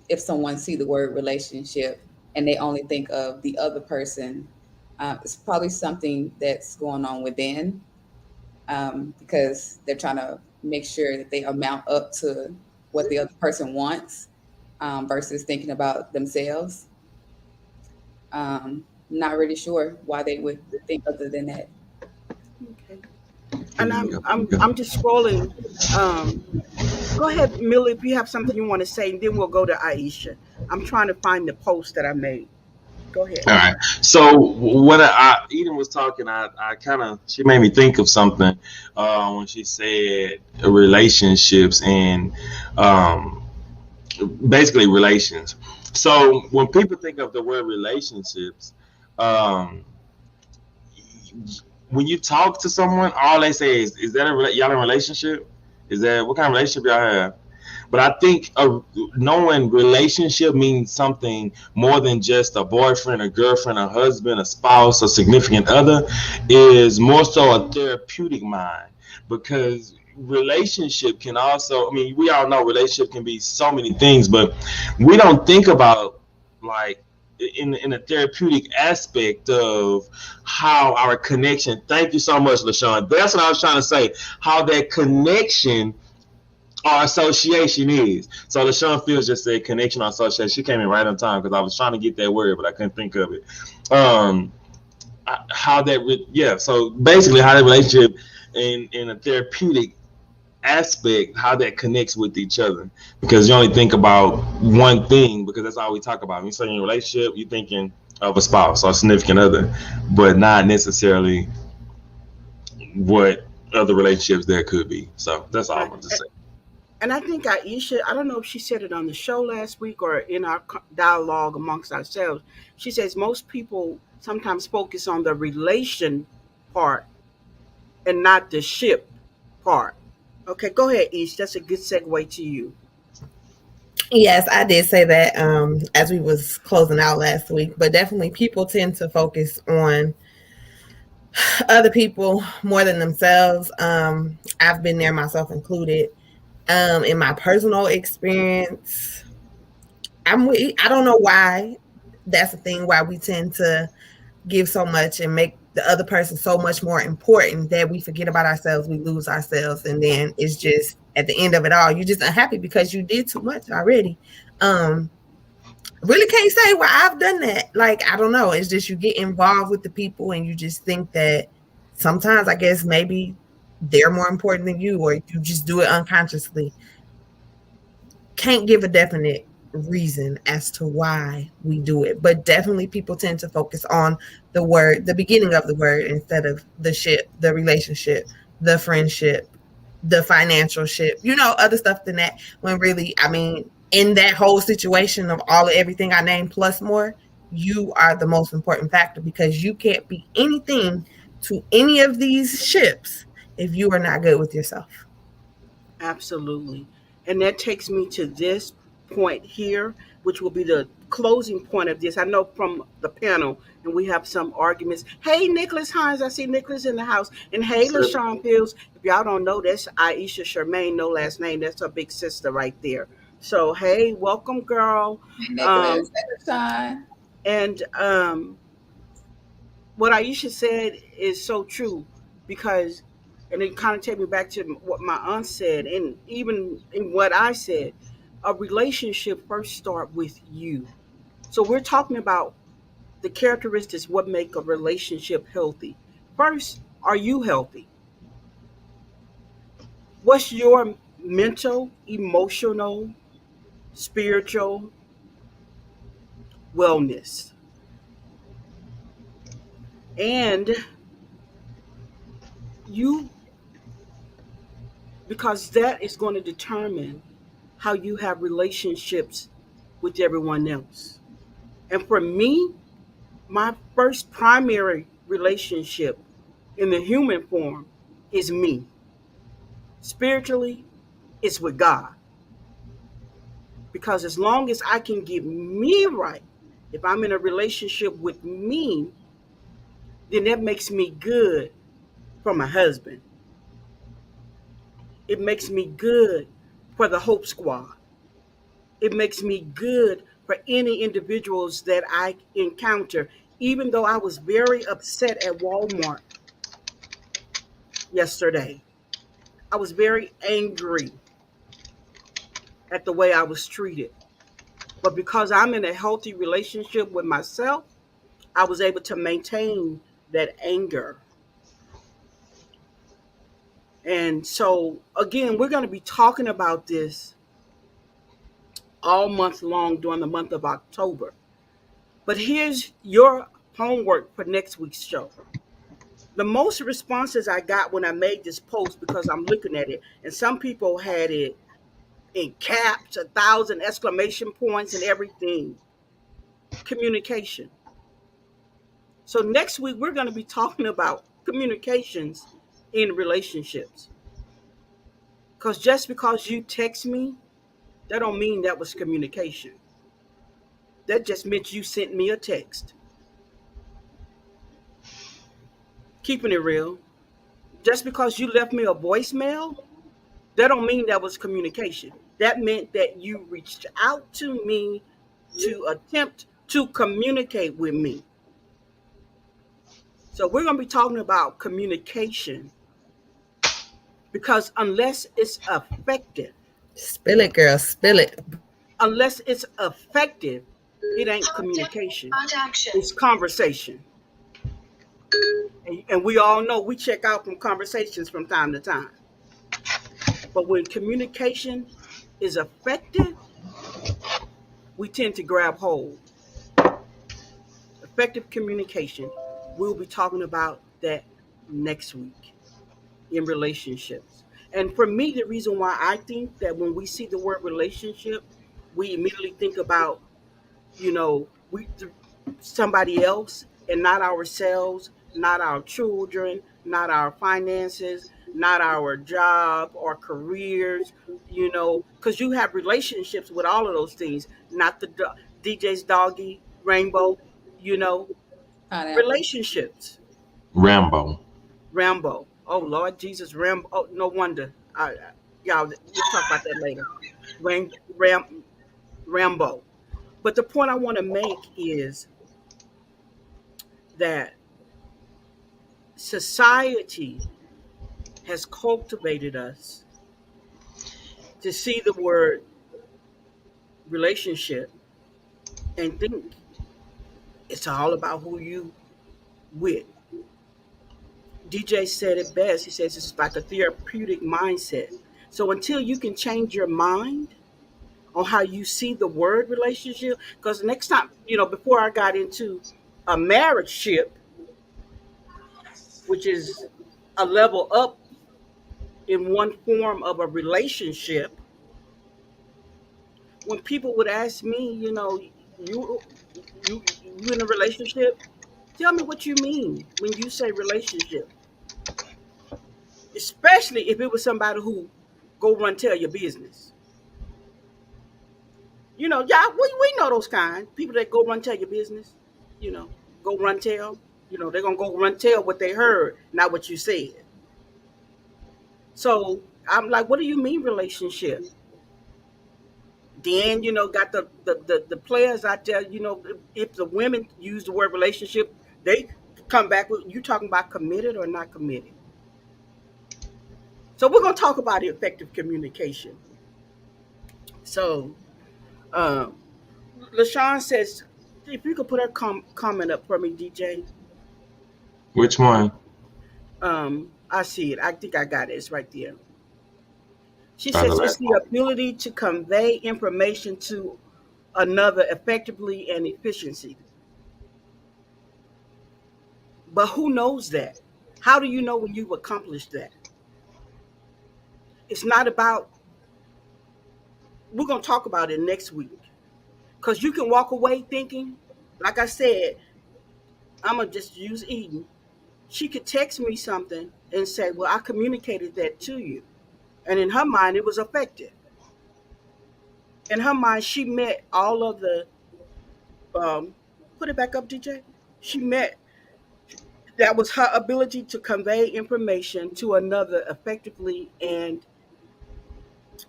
if someone see the word relationship and they only think of the other person, it's probably something that's going on within, because they're trying to make sure that they amount up to what the other person wants, versus thinking about themselves. Not really sure why they would think other than that. Okay. And I'm just scrolling. Go ahead, Millie, if you have something you want to say, and then we'll go to Aisha. I'm trying to find the post that I made. Go ahead. All right. So when Eden was talking, she made me think of something when she said relationships and basically relations. So when people think of the word relationships, when you talk to someone, all they say is that y'all in a relationship? Is that what kind of relationship y'all have? But I think knowing relationship means something more than just a boyfriend, a girlfriend, a husband, a spouse, a significant other, is more so a therapeutic mind. Because relationship can also, we all know relationship can be so many things, but we don't think about, like, in a therapeutic aspect of how our connection. Thank you so much, LaShawn. That's what I was trying to say. How that connection or association is. So LaShawn Fields just said connection or association. She came in right on time because I was trying to get that word, but I couldn't think of it. How that, yeah. So basically, how the relationship in a therapeutic aspect, how that connects with each other, because you only think about one thing, because that's all we talk about. When you say in a relationship, you're thinking of a spouse or a significant other, but not necessarily what other relationships there could be. So that's all I want to say. And I think Aisha, I don't know if she said it on the show last week or in our dialogue amongst ourselves. She says most people sometimes focus on the relation part and not the ship part. Okay, go ahead, Ish. That's a good segue to you. Yes, I did say that as we was closing out last week, but definitely people tend to focus on other people more than themselves. I've been there, myself included. In my personal experience, I don't know why that's the thing, why we tend to give so much and make the other person so much more important that we forget about ourselves, we lose ourselves, and then it's just at the end of it all, you're just unhappy because you did too much already. Really can't say why I've done that. Like, I don't know. It's just you get involved with the people and you just think that sometimes, I guess, maybe they're more important than you, or you just do it unconsciously. Can't give a definite reason as to why we do it, but definitely people tend to focus on the word, the beginning of the word, instead of the ship, the relationship, the friendship, the financial ship, other stuff than that, when really, I mean, in that whole situation of everything I named plus more, you are the most important factor, because you can't be anything to any of these ships if you are not good with yourself. Absolutely. And that takes me to this point here, which will be the closing point of this. I know from the panel, and we have some arguments. Hey, Nicholas Hines, I see Nicholas in the house. And hey, LaShawn Fields. If y'all don't know, that's Aisha Shermaine, no last name. That's her big sister right there. So, hey, welcome, girl. Nicholas, Sean. And what Aisha said is so true, because, and it kind of take me back to what my aunt said, and even in what I said, a relationship first start with you. So we're talking about the characteristics what make a relationship healthy. First, are you healthy? What's your mental, emotional, spiritual wellness? And you, because that is going to determine how you have relationships with everyone else. And for me, my first primary relationship in the human form is me. Spiritually, it's with God. Because as long as I can get me right, if I'm in a relationship with me, then that makes me good for my husband. It makes me good for the Hope Squad. It makes me good for any individuals that I encounter, even though I was very upset at Walmart yesterday. I was very angry at the way I was treated. But because I'm in a healthy relationship with myself, I was able to maintain that anger. And so, again, we're going to be talking about this all month long during the month of October. But here's your homework for next week's show. The most responses I got when I made this post, because I'm looking at it, and some people had it in caps, 1,000 exclamation points and everything. Communication. So next week, we're going to be talking about communications in relationships. Because just because you text me, that don't mean that was communication. That just meant you sent me a text. Keeping it real. Just because you left me a voicemail, that don't mean that was communication. That meant that you reached out to me to attempt to communicate with me. So we're going to be talking about communication, because unless it's effective, Spill it, girl. Spill it. Unless it's effective, it ain't communication. It's conversation. And we all know we check out from conversations from time to time. But when communication is effective, we tend to grab hold. Effective communication. We'll be talking about that next week in relationships. And for me, the reason why I think that when we see the word relationship, we immediately think about, we somebody else and not ourselves, not our children, not our finances, not our job or careers, because you have relationships with all of those things, not the DJ's doggy, rainbow, you know, Pineapple. relationships. Rambo. Rambo. Oh Lord Jesus, Rambo. Oh, no wonder. Y'all, we'll talk about that later. Rambo. But the point I want to make is that society has cultivated us to see the word relationship and think it's all about who you with. DJ said it best. He says it's like a therapeutic mindset. So until you can change your mind on how you see the word relationship, because next time, before I got into a marriage ship, which is a level up in one form of a relationship, when people would ask me, you in a relationship, tell me what you mean when you say relationship. Especially if it was somebody who go run tell your business. Yeah, we know those kind people that go run tell your business. You know, go run tell. They're gonna go run tell what they heard, not what you said. So I'm like, what do you mean relationship? Then got the players out there. If the women use the word relationship, they come back with you talking about committed or not committed. So we're gonna talk about effective communication. So, LaShawn says, if you could put her comment up for me, DJ. Which one? I see it. I think I got it. It's right there. She says it's the ability to convey information to another effectively and efficiently. But who knows that? How do you know when you've accomplished that? It's not about, we're going to talk about it next week. Because you can walk away thinking, like I said, I'm going to just use Eden. She could text me something and say, well, I communicated that to you. And in her mind, it was effective. In her mind, she met all of the, put it back up, DJ. That was her ability to convey information to another effectively and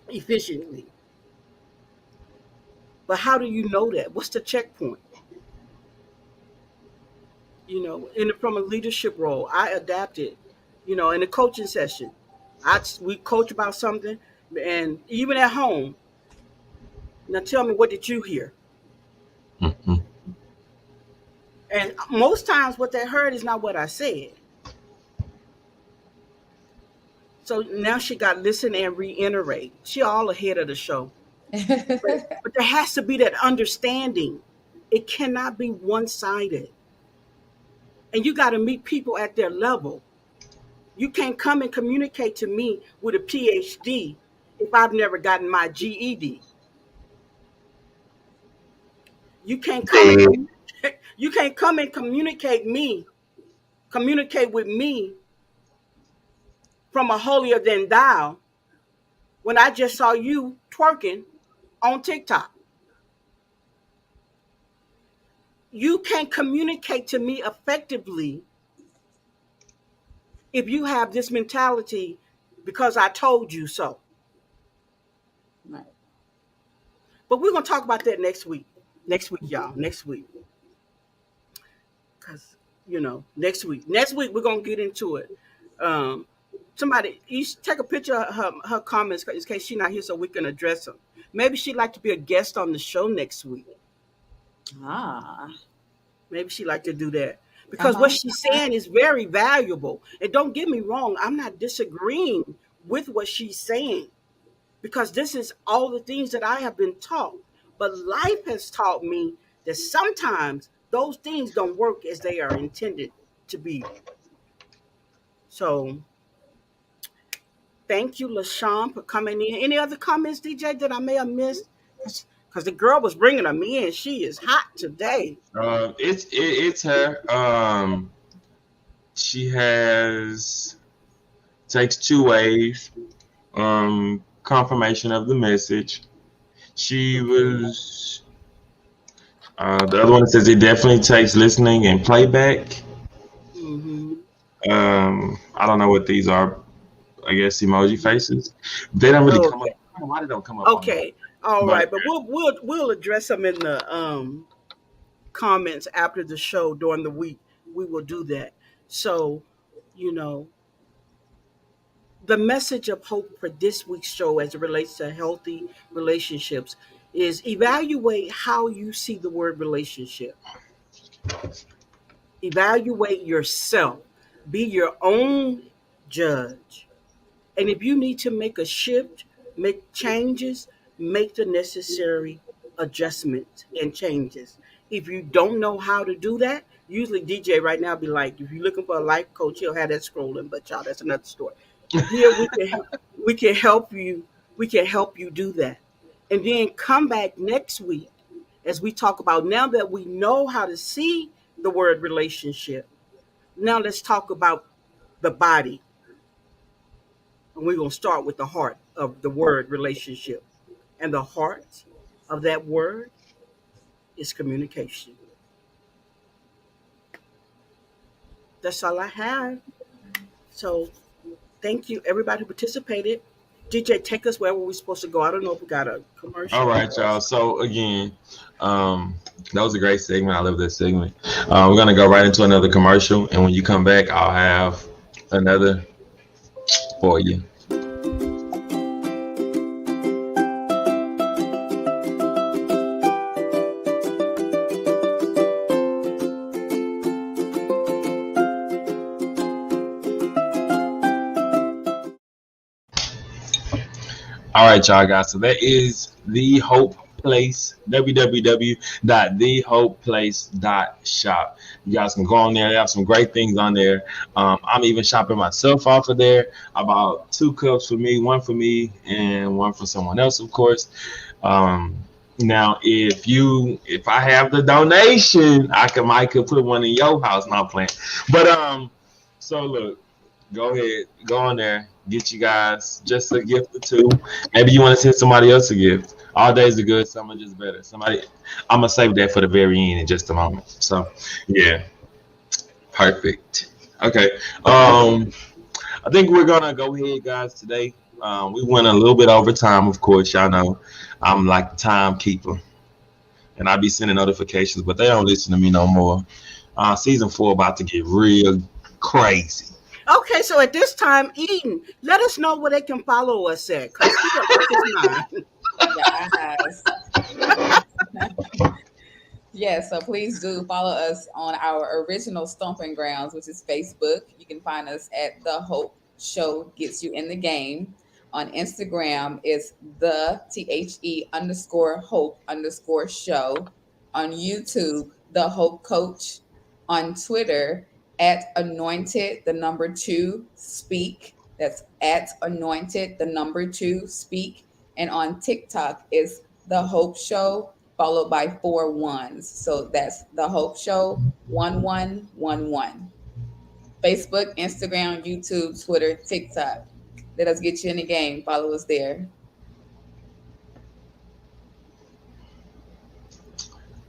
efficiently. But how do you know that? What's the checkpoint? From a leadership role, I adapted, in a coaching session. We coach about something, and even at home. Now tell me, what did you hear? Mm-hmm. And most times what they heard is not what I said. So now she got listen and reiterate. She all ahead of the show. But there has to be that understanding. It cannot be one-sided. And you got to meet people at their level. You can't come and communicate to me with a PhD if I've never gotten my GED. You can't come and communicate with me from a holier than thou when I just saw you twerking on TikTok. You can't communicate to me effectively if you have this mentality because I told you so. Right. But we're going to talk about that next week. Next week, y'all. Next week. Because, next week. Next week, we're going to get into it. Somebody, you should take a picture of her comments in case she's not here so we can address them. Maybe she'd like to be a guest on the show next week. Ah. Maybe she'd like to do that. Because what she's saying is very valuable. And don't get me wrong, I'm not disagreeing with what she's saying. Because this is all the things that I have been taught. But life has taught me that sometimes those things don't work as they are intended to be. So thank you, LaShawn, for coming in. Any other comments, DJ, that I may have missed? Because the girl was bringing them in. She is hot today. It's her. She takes 2 ways. Confirmation of the message. She was. The other one says it definitely takes listening and playback. Mm-hmm. I don't know what these are. I guess emoji faces. They don't really come up. I don't know why they don't come up. Okay. All right, but we'll address them in the comments after the show during the week. We will do that. So, the message of hope for this week's show as it relates to healthy relationships is evaluate how you see the word relationship. Evaluate yourself. Be your own judge. And if you need to make a shift, make changes, make the necessary adjustments and changes. If you don't know how to do that, usually DJ right now be like, if you're looking for a life coach, he'll have that scrolling, but y'all, that's another story. Here we can help you. We can help you do that. And then come back next week as we talk about, now that we know how to see the word relationship, now let's talk about the body. And we're going to start with the heart of the word relationship. And the heart of that word is communication. That's all I have. So thank you, everybody who participated. DJ, take us wherever we're supposed to go. I don't know if we got a commercial. All right, y'all. So again, that was a great segment. I love that segment. We're going to go right into another commercial. And when you come back, I'll have another for you. All right, y'all guys. So that is The Hope Place, www.thehopeplace.shop. You guys can go on there. They have some great things on there. I'm even shopping myself off of there. I bought 2 cups for me, one for me and one for someone else, of course. Now, if I have the donation, I could put one in your house. Not playing, but so look, go ahead, go on there. Get you guys just a gift or 2. Maybe you want to send somebody else a gift. All days are good. Some are just better. I'm gonna save that for the very end in just a moment. So, yeah, perfect. Okay. I think we're gonna go ahead, guys. Today, we went a little bit over time. Of course, y'all know I'm like the timekeeper, and I be sending notifications, but they don't listen to me no more. Season 4 about to get real crazy. Okay, so at this time, Eden, let us know where they can follow us at. Yes, so please do follow us on our original stomping grounds, which is Facebook. You can find us at The Hope Show Gets You in the Game. On Instagram, it's the THE_Hope_show. On YouTube, The Hope Coach. On Twitter, at anointed2speak. That's at anointed2speak. And on TikTok is The Hope Show followed by 4 1s. So that's The Hope Show 1111. Facebook, Instagram, YouTube, Twitter, TikTok. Let us get you in the game. Follow us there.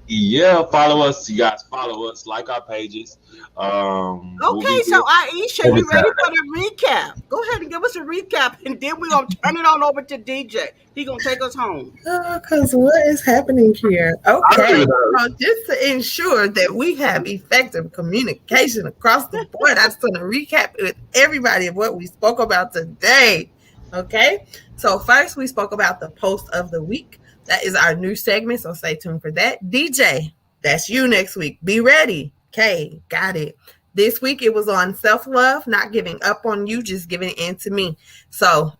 Yeah, follow us. You guys follow us, like our pages. We'll Okay, be so here Aisha, every you ready Saturday. for the recap? Go ahead and give us a recap, and then we're gonna turn it on over to DJ. He gonna take us home. Because what is happening here? I don't Okay, even know. so just to ensure that we have effective communication across the board, I just want to recap with everybody of what we spoke about today. Okay, so first we spoke about the post of the week. That is our new segment, so stay tuned for that. DJ, that's you next week. Be ready. Okay, got it. This week it was on self-love, not giving up on you, just giving in to me. So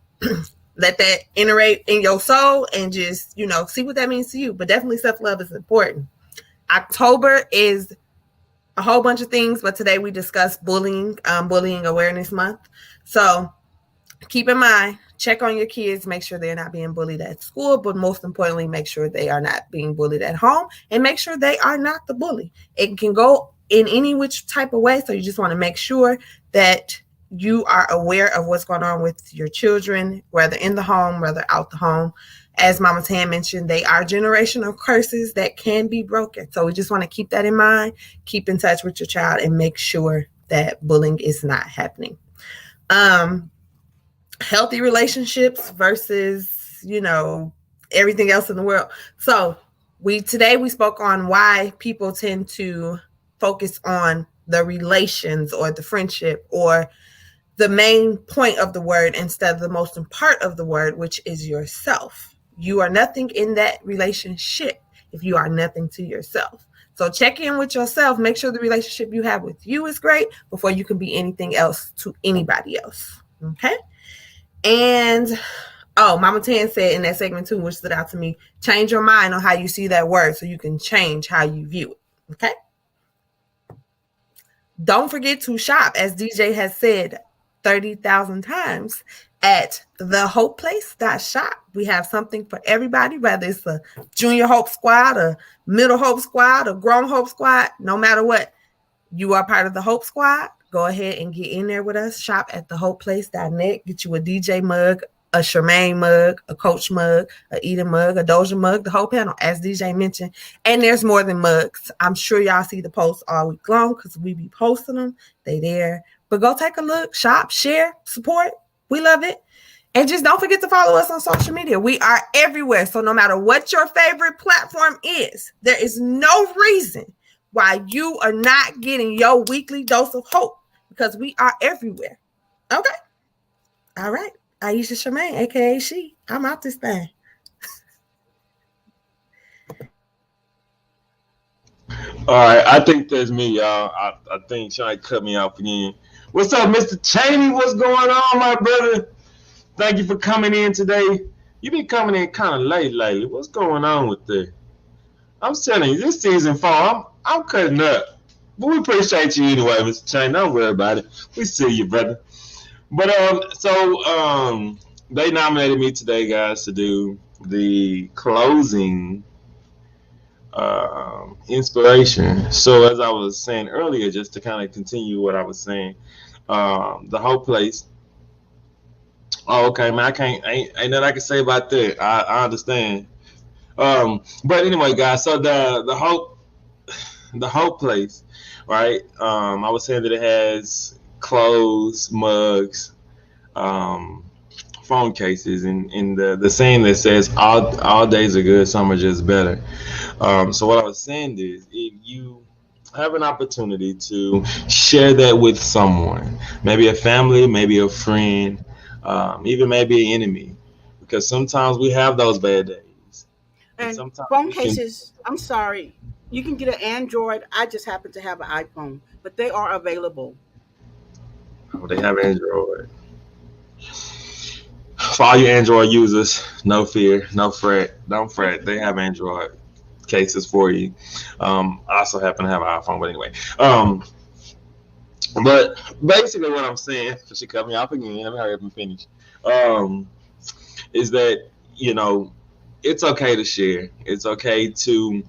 let that iterate in your soul and just, see what that means to you. But definitely self-love is important. October is a whole bunch of things, but today we discussed bullying awareness month. So keep in mind, check on your kids, make sure they're not being bullied at school, but most importantly, make sure they are not being bullied at home and make sure they are not the bully. It can go in any which type of way. So you just want to make sure that you are aware of what's going on with your children, whether in the home, whether out the home. As Mama Tan mentioned, they are generational curses that can be broken. So we just want to keep that in mind, keep in touch with your child and make sure that bullying is not happening. Healthy relationships versus, everything else in the world. So today we spoke on why people tend to focus on the relations or the friendship or the main point of the word instead of the most important part of the word, which is yourself. You are nothing in that relationship if you are nothing to yourself. So check in with yourself. Make sure the relationship you have with you is great before you can be anything else to anybody else. Okay? And Mama Tan said in that segment too, which stood out to me, change your mind on how you see that word so you can change how you view it. Okay? Don't forget to shop, as DJ has said 30,000 times, at thehopeplace.shop. We have something for everybody, whether it's a junior Hope Squad, a middle Hope Squad, a grown Hope Squad. No matter what, you are part of the Hope Squad. Go ahead and get in there with us. Shop at thehopeplace.net. Get you a DJ mug, a Charmaine mug, a Coach mug, a Eden mug, a Doja mug, the whole panel, as DJ mentioned. And there's more than mugs. I'm sure y'all see the posts all week long because we be posting them. They there. But go take a look, shop, share, support. We love it. And just don't forget to follow us on social media. We are everywhere. So no matter what your favorite platform is, there is no reason why you are not getting your weekly dose of hope because we are everywhere. Okay? All right. Aisha Charmaine, a.k.a. She. I'm out this thing. All right, I think that's me, y'all. I think Sean cut me off again. What's up, Mr. Cheney? What's going on, my brother? Thank you for coming in today. You've been coming in kind of late lately. What's going on with that? I'm telling you, this season 4, I'm cutting up. But we appreciate you anyway, Mr. Cheney. Don't worry about it. We see you, brother. But they nominated me today, guys, to do the closing inspiration. So as I was saying earlier, just to kind of continue what I was saying, the whole place. Oh, okay, man. Ain't nothing I can say about that. I understand. But anyway, guys. So the whole place, right? I was saying that it has clothes, mugs, phone cases, and the saying that says all days are good, some are just better. So what I was saying is, if you have an opportunity to share that with someone, maybe a family, maybe a friend, even maybe an enemy, because sometimes we have those bad days. And sometimes phone cases, I'm sorry, you can get an Android. I just happen to have an iPhone, but they are available. Oh, they have Android. For all you Android users, no fear, no fret, don't fret. They have Android cases for you. I also happen to have an iPhone, but anyway. But basically what I'm saying, because she cut me off again, let me hurry up and finish, is that, it's okay to share. It's okay to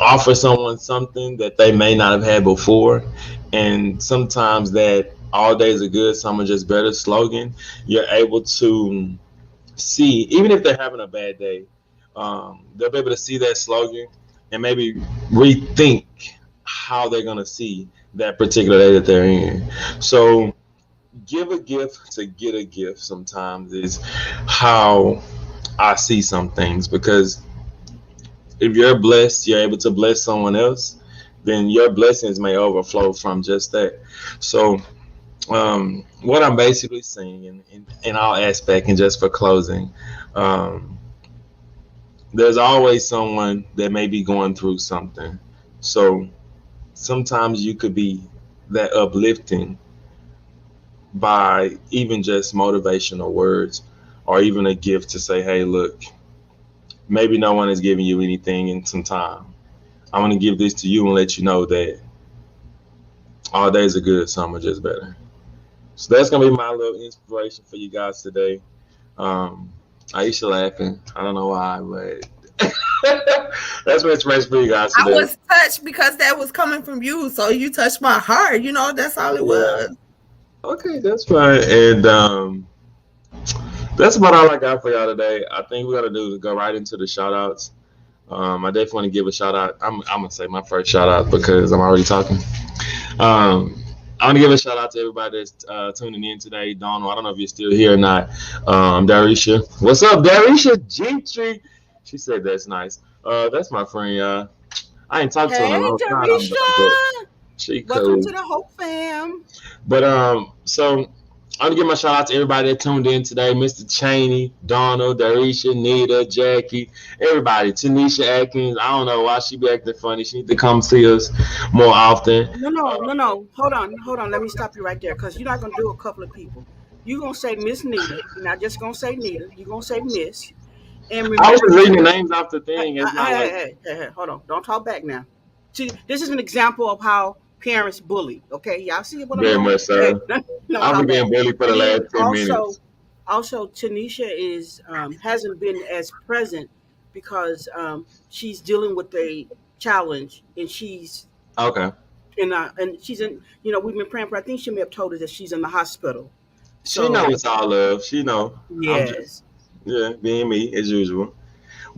offer someone something that they may not have had before. And sometimes that all days are good, some are just better slogan, you're able to see, even if they're having a bad day, they'll be able to see that slogan and maybe rethink how they're going to see that particular day that they're in. So give a gift to get a gift sometimes is how I see some things, because if you're blessed, you're able to bless someone else, then your blessings may overflow from just that. So what I'm basically saying in all aspects, and just for closing, there's always someone that may be going through something. So sometimes you could be that uplifting by even just motivational words or even a gift to say, hey, look, maybe no one is giving you anything in some time. I'm going to give this to you and let you know that all days are good, some are just better. So that's going to be my little inspiration for you guys today. Aisha laughing. I don't know why, but that's my inspiration for you guys today. I was touched because that was coming from you. So you touched my heart. You know, that's all it was. Okay, that's fine. And that's about all I got for y'all today. I think we're going to do is go right into the shout outs. I definitely want to give a shout out. I'm going to say my first shout out because I'm already talking. I want to give a shout out to everybody that's tuning in today. Donald, I don't know if you're still here or not. Darisha. What's up, Darisha Gentry? She said that's nice. That's my friend, y'all. I ain't talked to her in a long time. Darisha. She Welcome cool. to the Hope fam. But so I want to give my shout out to everybody that tuned in today. Mr. Cheney, Donald, Darisha, Nita, Jackie, everybody. Tanisha Atkins. I don't know why she be acting funny. She need to come see us more often. No. Hold on. Let me stop you right there, because you're not gonna do a couple of people. You're gonna say Miss Nita. You're not just gonna say Nita. You're gonna say Miss. And remember, I was just reading the names off the thing. It's not hey, hold on. Don't talk back now. See, this is an example of how parents bully. Okay, y'all see what I'm very doing? much so. No, I've been being bullied for the last 10 minutes. Also, Tanisha is hasn't been as present because she's dealing with a challenge, and she's Okay. and she's in. You know, we've been praying for. I think she may have told us that she's in the hospital. She knows it's all love. She know. Yes. Being me as usual.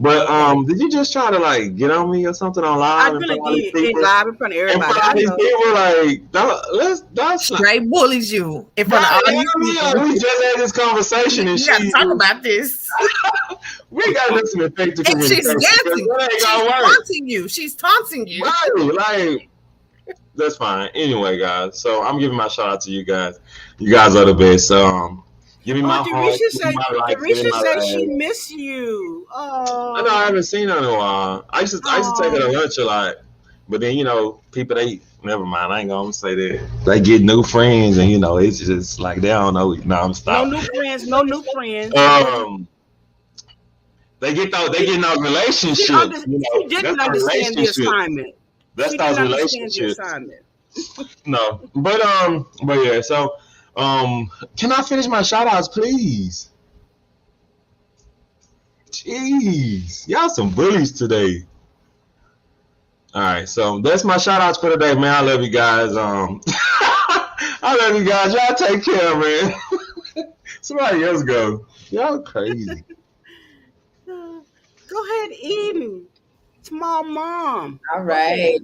But did you just try to like get on me or something on live? I really did. Live in front of everybody. In front of these people, like that's straight bullies you in front of all these people. We just had this conversation, and we gotta talk about this. We gotta listen to effective and she's communication. dancing. She's taunting you. Right, like that's fine. Anyway, guys, so I'm giving my shout out to you guys. You guys are the best. Give me my heart. Darisha said she miss you. Oh, I know I haven't seen her in a while. I used to take her to lunch a lot, but then people never mind. I ain't gonna say that. They get new friends, and it's just like they don't know. No, I'm stopping. No new friends. They get those relationships. She didn't understand the assignment. That's those relationships. No, but yeah. So. Can I finish my shout outs, please? Jeez, y'all some bullies today. All right, so that's my shout outs for today, man. I love you guys. I love you guys. Y'all take care, man. Somebody else go. Y'all crazy. Go ahead, Eden. Small mom. All right.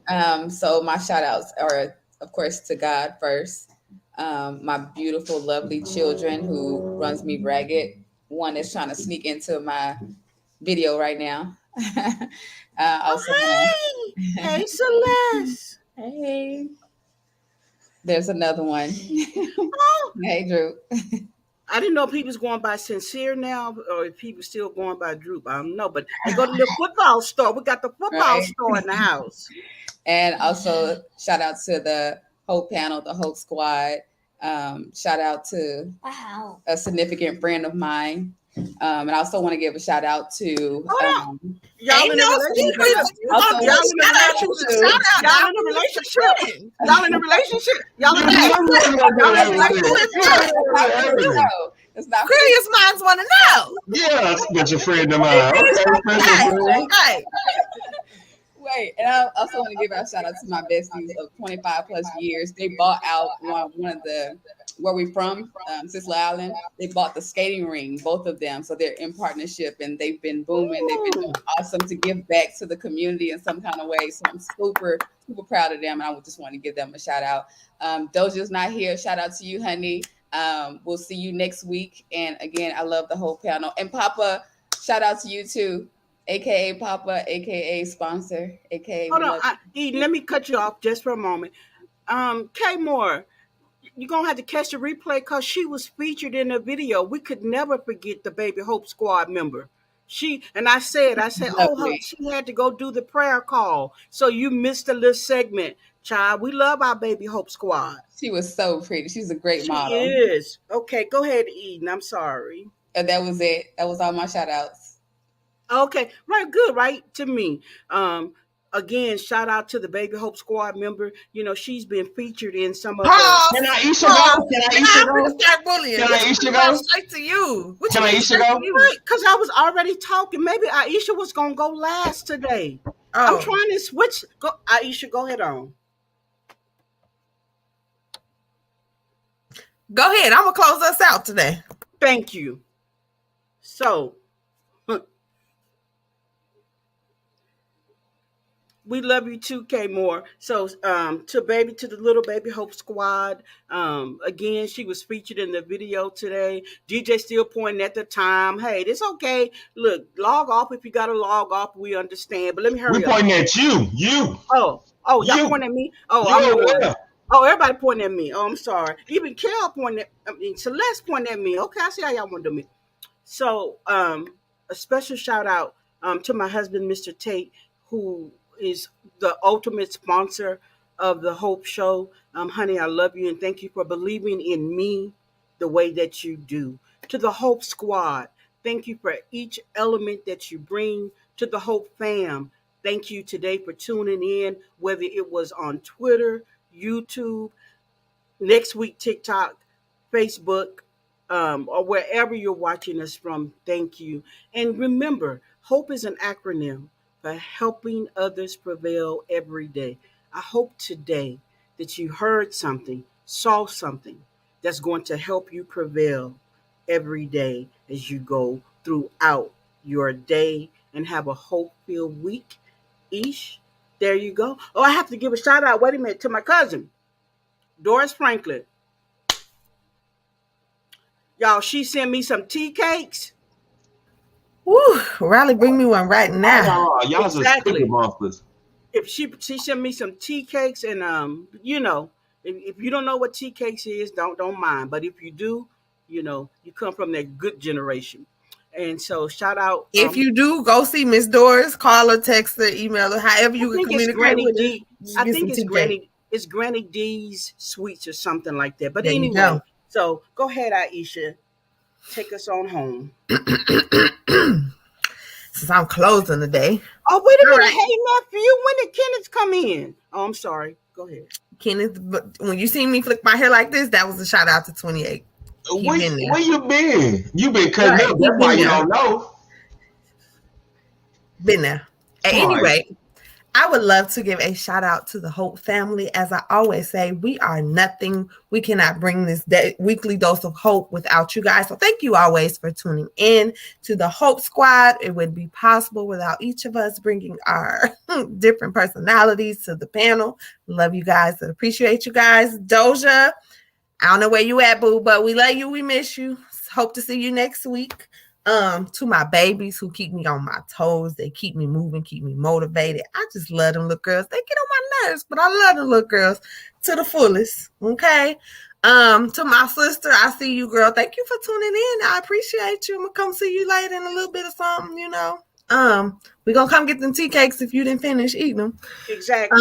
So my shout outs are, of course, to God first. My beautiful, lovely children who runs me ragged. One is trying to sneak into my video right now. Also, hey, Celeste. Hey. There's another one. Hey, Drew. I didn't know if he was going by Sincere now or if he was still going by Droop. I don't know, but they go to the football store. We got the football store in the house. And also, shout out to the Hope panel, the Hope squad. Shout out to a significant friend of mine. And I also want to give a shout out to y'all in a relationship. Y'all in a relationship. It's not curious minds want to know. Yeah, that's your friend of mine. Okay. Wait, and I also want to give a shout out to my besties of 25 plus years. They bought out one of the where we're from, Sisler Island. They bought the skating ring, both of them. So they're in partnership and they've been booming. They've been doing awesome to give back to the community in some kind of way. So I'm super, super proud of them. And I would just want to give them a shout out. Doja's not here. Shout out to you, honey. We'll see you next week. And again, I love the whole panel. And Papa, shout out to you too. AKA Papa, AKA sponsor, AKA. Hold on, Eden, let me cut you off just for a moment. Kay Moore, you're gonna have to catch the replay because she was featured in a video. We could never forget the Baby Hope Squad member. I said, she had to go do the prayer call. So you missed a little segment, child. We love our Baby Hope Squad. She was so pretty. She's a great model. She is. Okay, go ahead, Eden. I'm sorry. And that was it. That was all my shout outs. Okay, right, good, right to me. Again, shout out to the Baby Hope Squad member. You know, she's been featured in some of the. Can Aisha go? Can Aisha go? Start bullying. Can Aisha go? Straight to you. Can Aisha go? Right, because I was already talking. Maybe Aisha was gonna go last today. I'm trying to switch. Go, Aisha, go ahead on. Go ahead. I'm gonna close us out today. Thank you. So. We love you too, Kay Moore. So to the little Baby Hope Squad. Again, she was featured in the video today. DJ still pointing at the time. Hey, it's okay. Look, log off if you gotta log off. We understand. But let me hurry up. We're pointing at you. You. Oh, y'all pointing at me? Everybody pointing at me. Oh, I'm sorry. Even Kel Celeste pointing at me. Okay, I see how y'all want to do me. So a special shout out to my husband, Mr. Tate, who is the ultimate sponsor of the Hope Show. Honey, I love you and thank you for believing in me the way that you do. To the Hope Squad, thank you for each element that you bring. To the Hope fam, thank you today for tuning in, whether it was on Twitter, YouTube, next week TikTok, Facebook, or wherever you're watching us from. Thank you. And remember, HOPE is an acronym for helping others prevail every day. I hope today that you heard something, saw something that's going to help you prevail every day as you go throughout your day and have a hope-filled week. Ish, there you go. Oh, I have to give a shout out, wait a minute, to my cousin, Doris Franklin. Y'all, she sent me some tea cakes. Woo, Riley, bring me one right now. Y'all exactly. Monsters. If she sent me some tea cakes, and you know, if you don't know what tea cakes is, don't mind. But if you do, you know, you come from that good generation. And so shout out. If you do, go see Miss Doris, call her, text her, email her, however you can communicate with her. I think it's Granny D's Sweets or something like that. But anyway, so go ahead, Aisha. Take us on home. Since I'm closing today. Oh, wait a minute. Right. Hey, nephew, when did Kenneth come in? Oh, I'm sorry. Go ahead. Kenneth, when you see me flick my hair like this, that was a shout out to 28. Where you been? You been cutting up. That's why you don't know. Been there. Anyway, I would love to give a shout out to the Hope family. As I always say, we are nothing. We cannot bring this weekly dose of hope without you guys. So thank you always for tuning in to the Hope Squad. It wouldn't be possible without each of us bringing our different personalities to the panel. Love you guys and appreciate you guys. Doja, I don't know where you at, boo, but we love you. We miss you. Hope to see you next week. To my babies who keep me on my toes, they keep me moving, keep me motivated. I just love them little girls. They get on my nerves, but I love them little girls to the fullest. Okay. To my sister, I see you, girl. Thank you for tuning in. I appreciate you. I'm gonna come see you later in a little bit of something, you know. We're gonna come get them tea cakes if you didn't finish eating them. Exactly.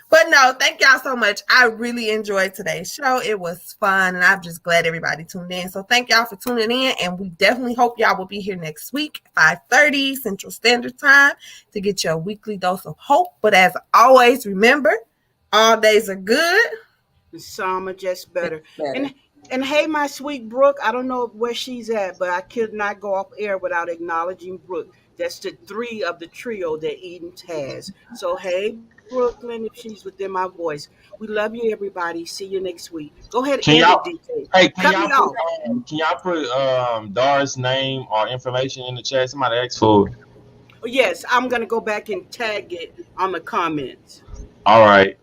But no, thank y'all so much. I really enjoyed today's show. It was fun, and I'm just glad everybody tuned in. So thank y'all for tuning in, and we definitely hope y'all will be here next week, 5:30 Central Standard Time, to get your weekly dose of hope. But as always, remember, all days are good. Some are just better. And hey, my sweet Brooke, I don't know where she's at, but I could not go off air without acknowledging Brooke. That's the three of the trio that Eden has. So hey, Brooklyn if she's within my voice. We love you, everybody. See you next week. Go ahead Can and y'all? end it, DJ. Hey, Cut me off. can y'all put Dar's name or information in the chat? Somebody asked for it. Oh, yes, I'm gonna go back and tag it on the comments. All right.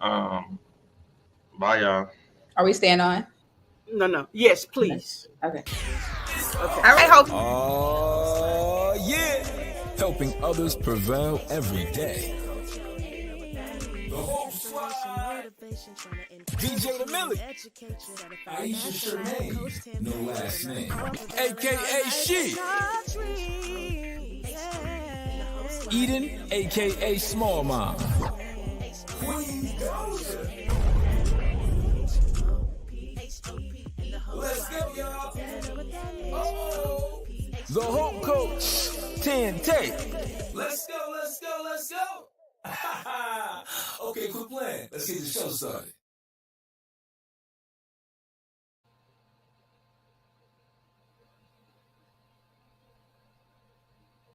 Bye, y'all. Are we staying on? No. Yes, please. Okay. All right, Hope. Oh, yeah. Helping others prevail every day. The Hope Squad. DJ The Millie. Aisha Shernay. No last name. AKA She. Eden, AKA Small Mom. Queen Doja. Let's go, y'all. Oh, the Hope Coach, 10 Take. Let's go. Okay, quit playing. Let's get the show started.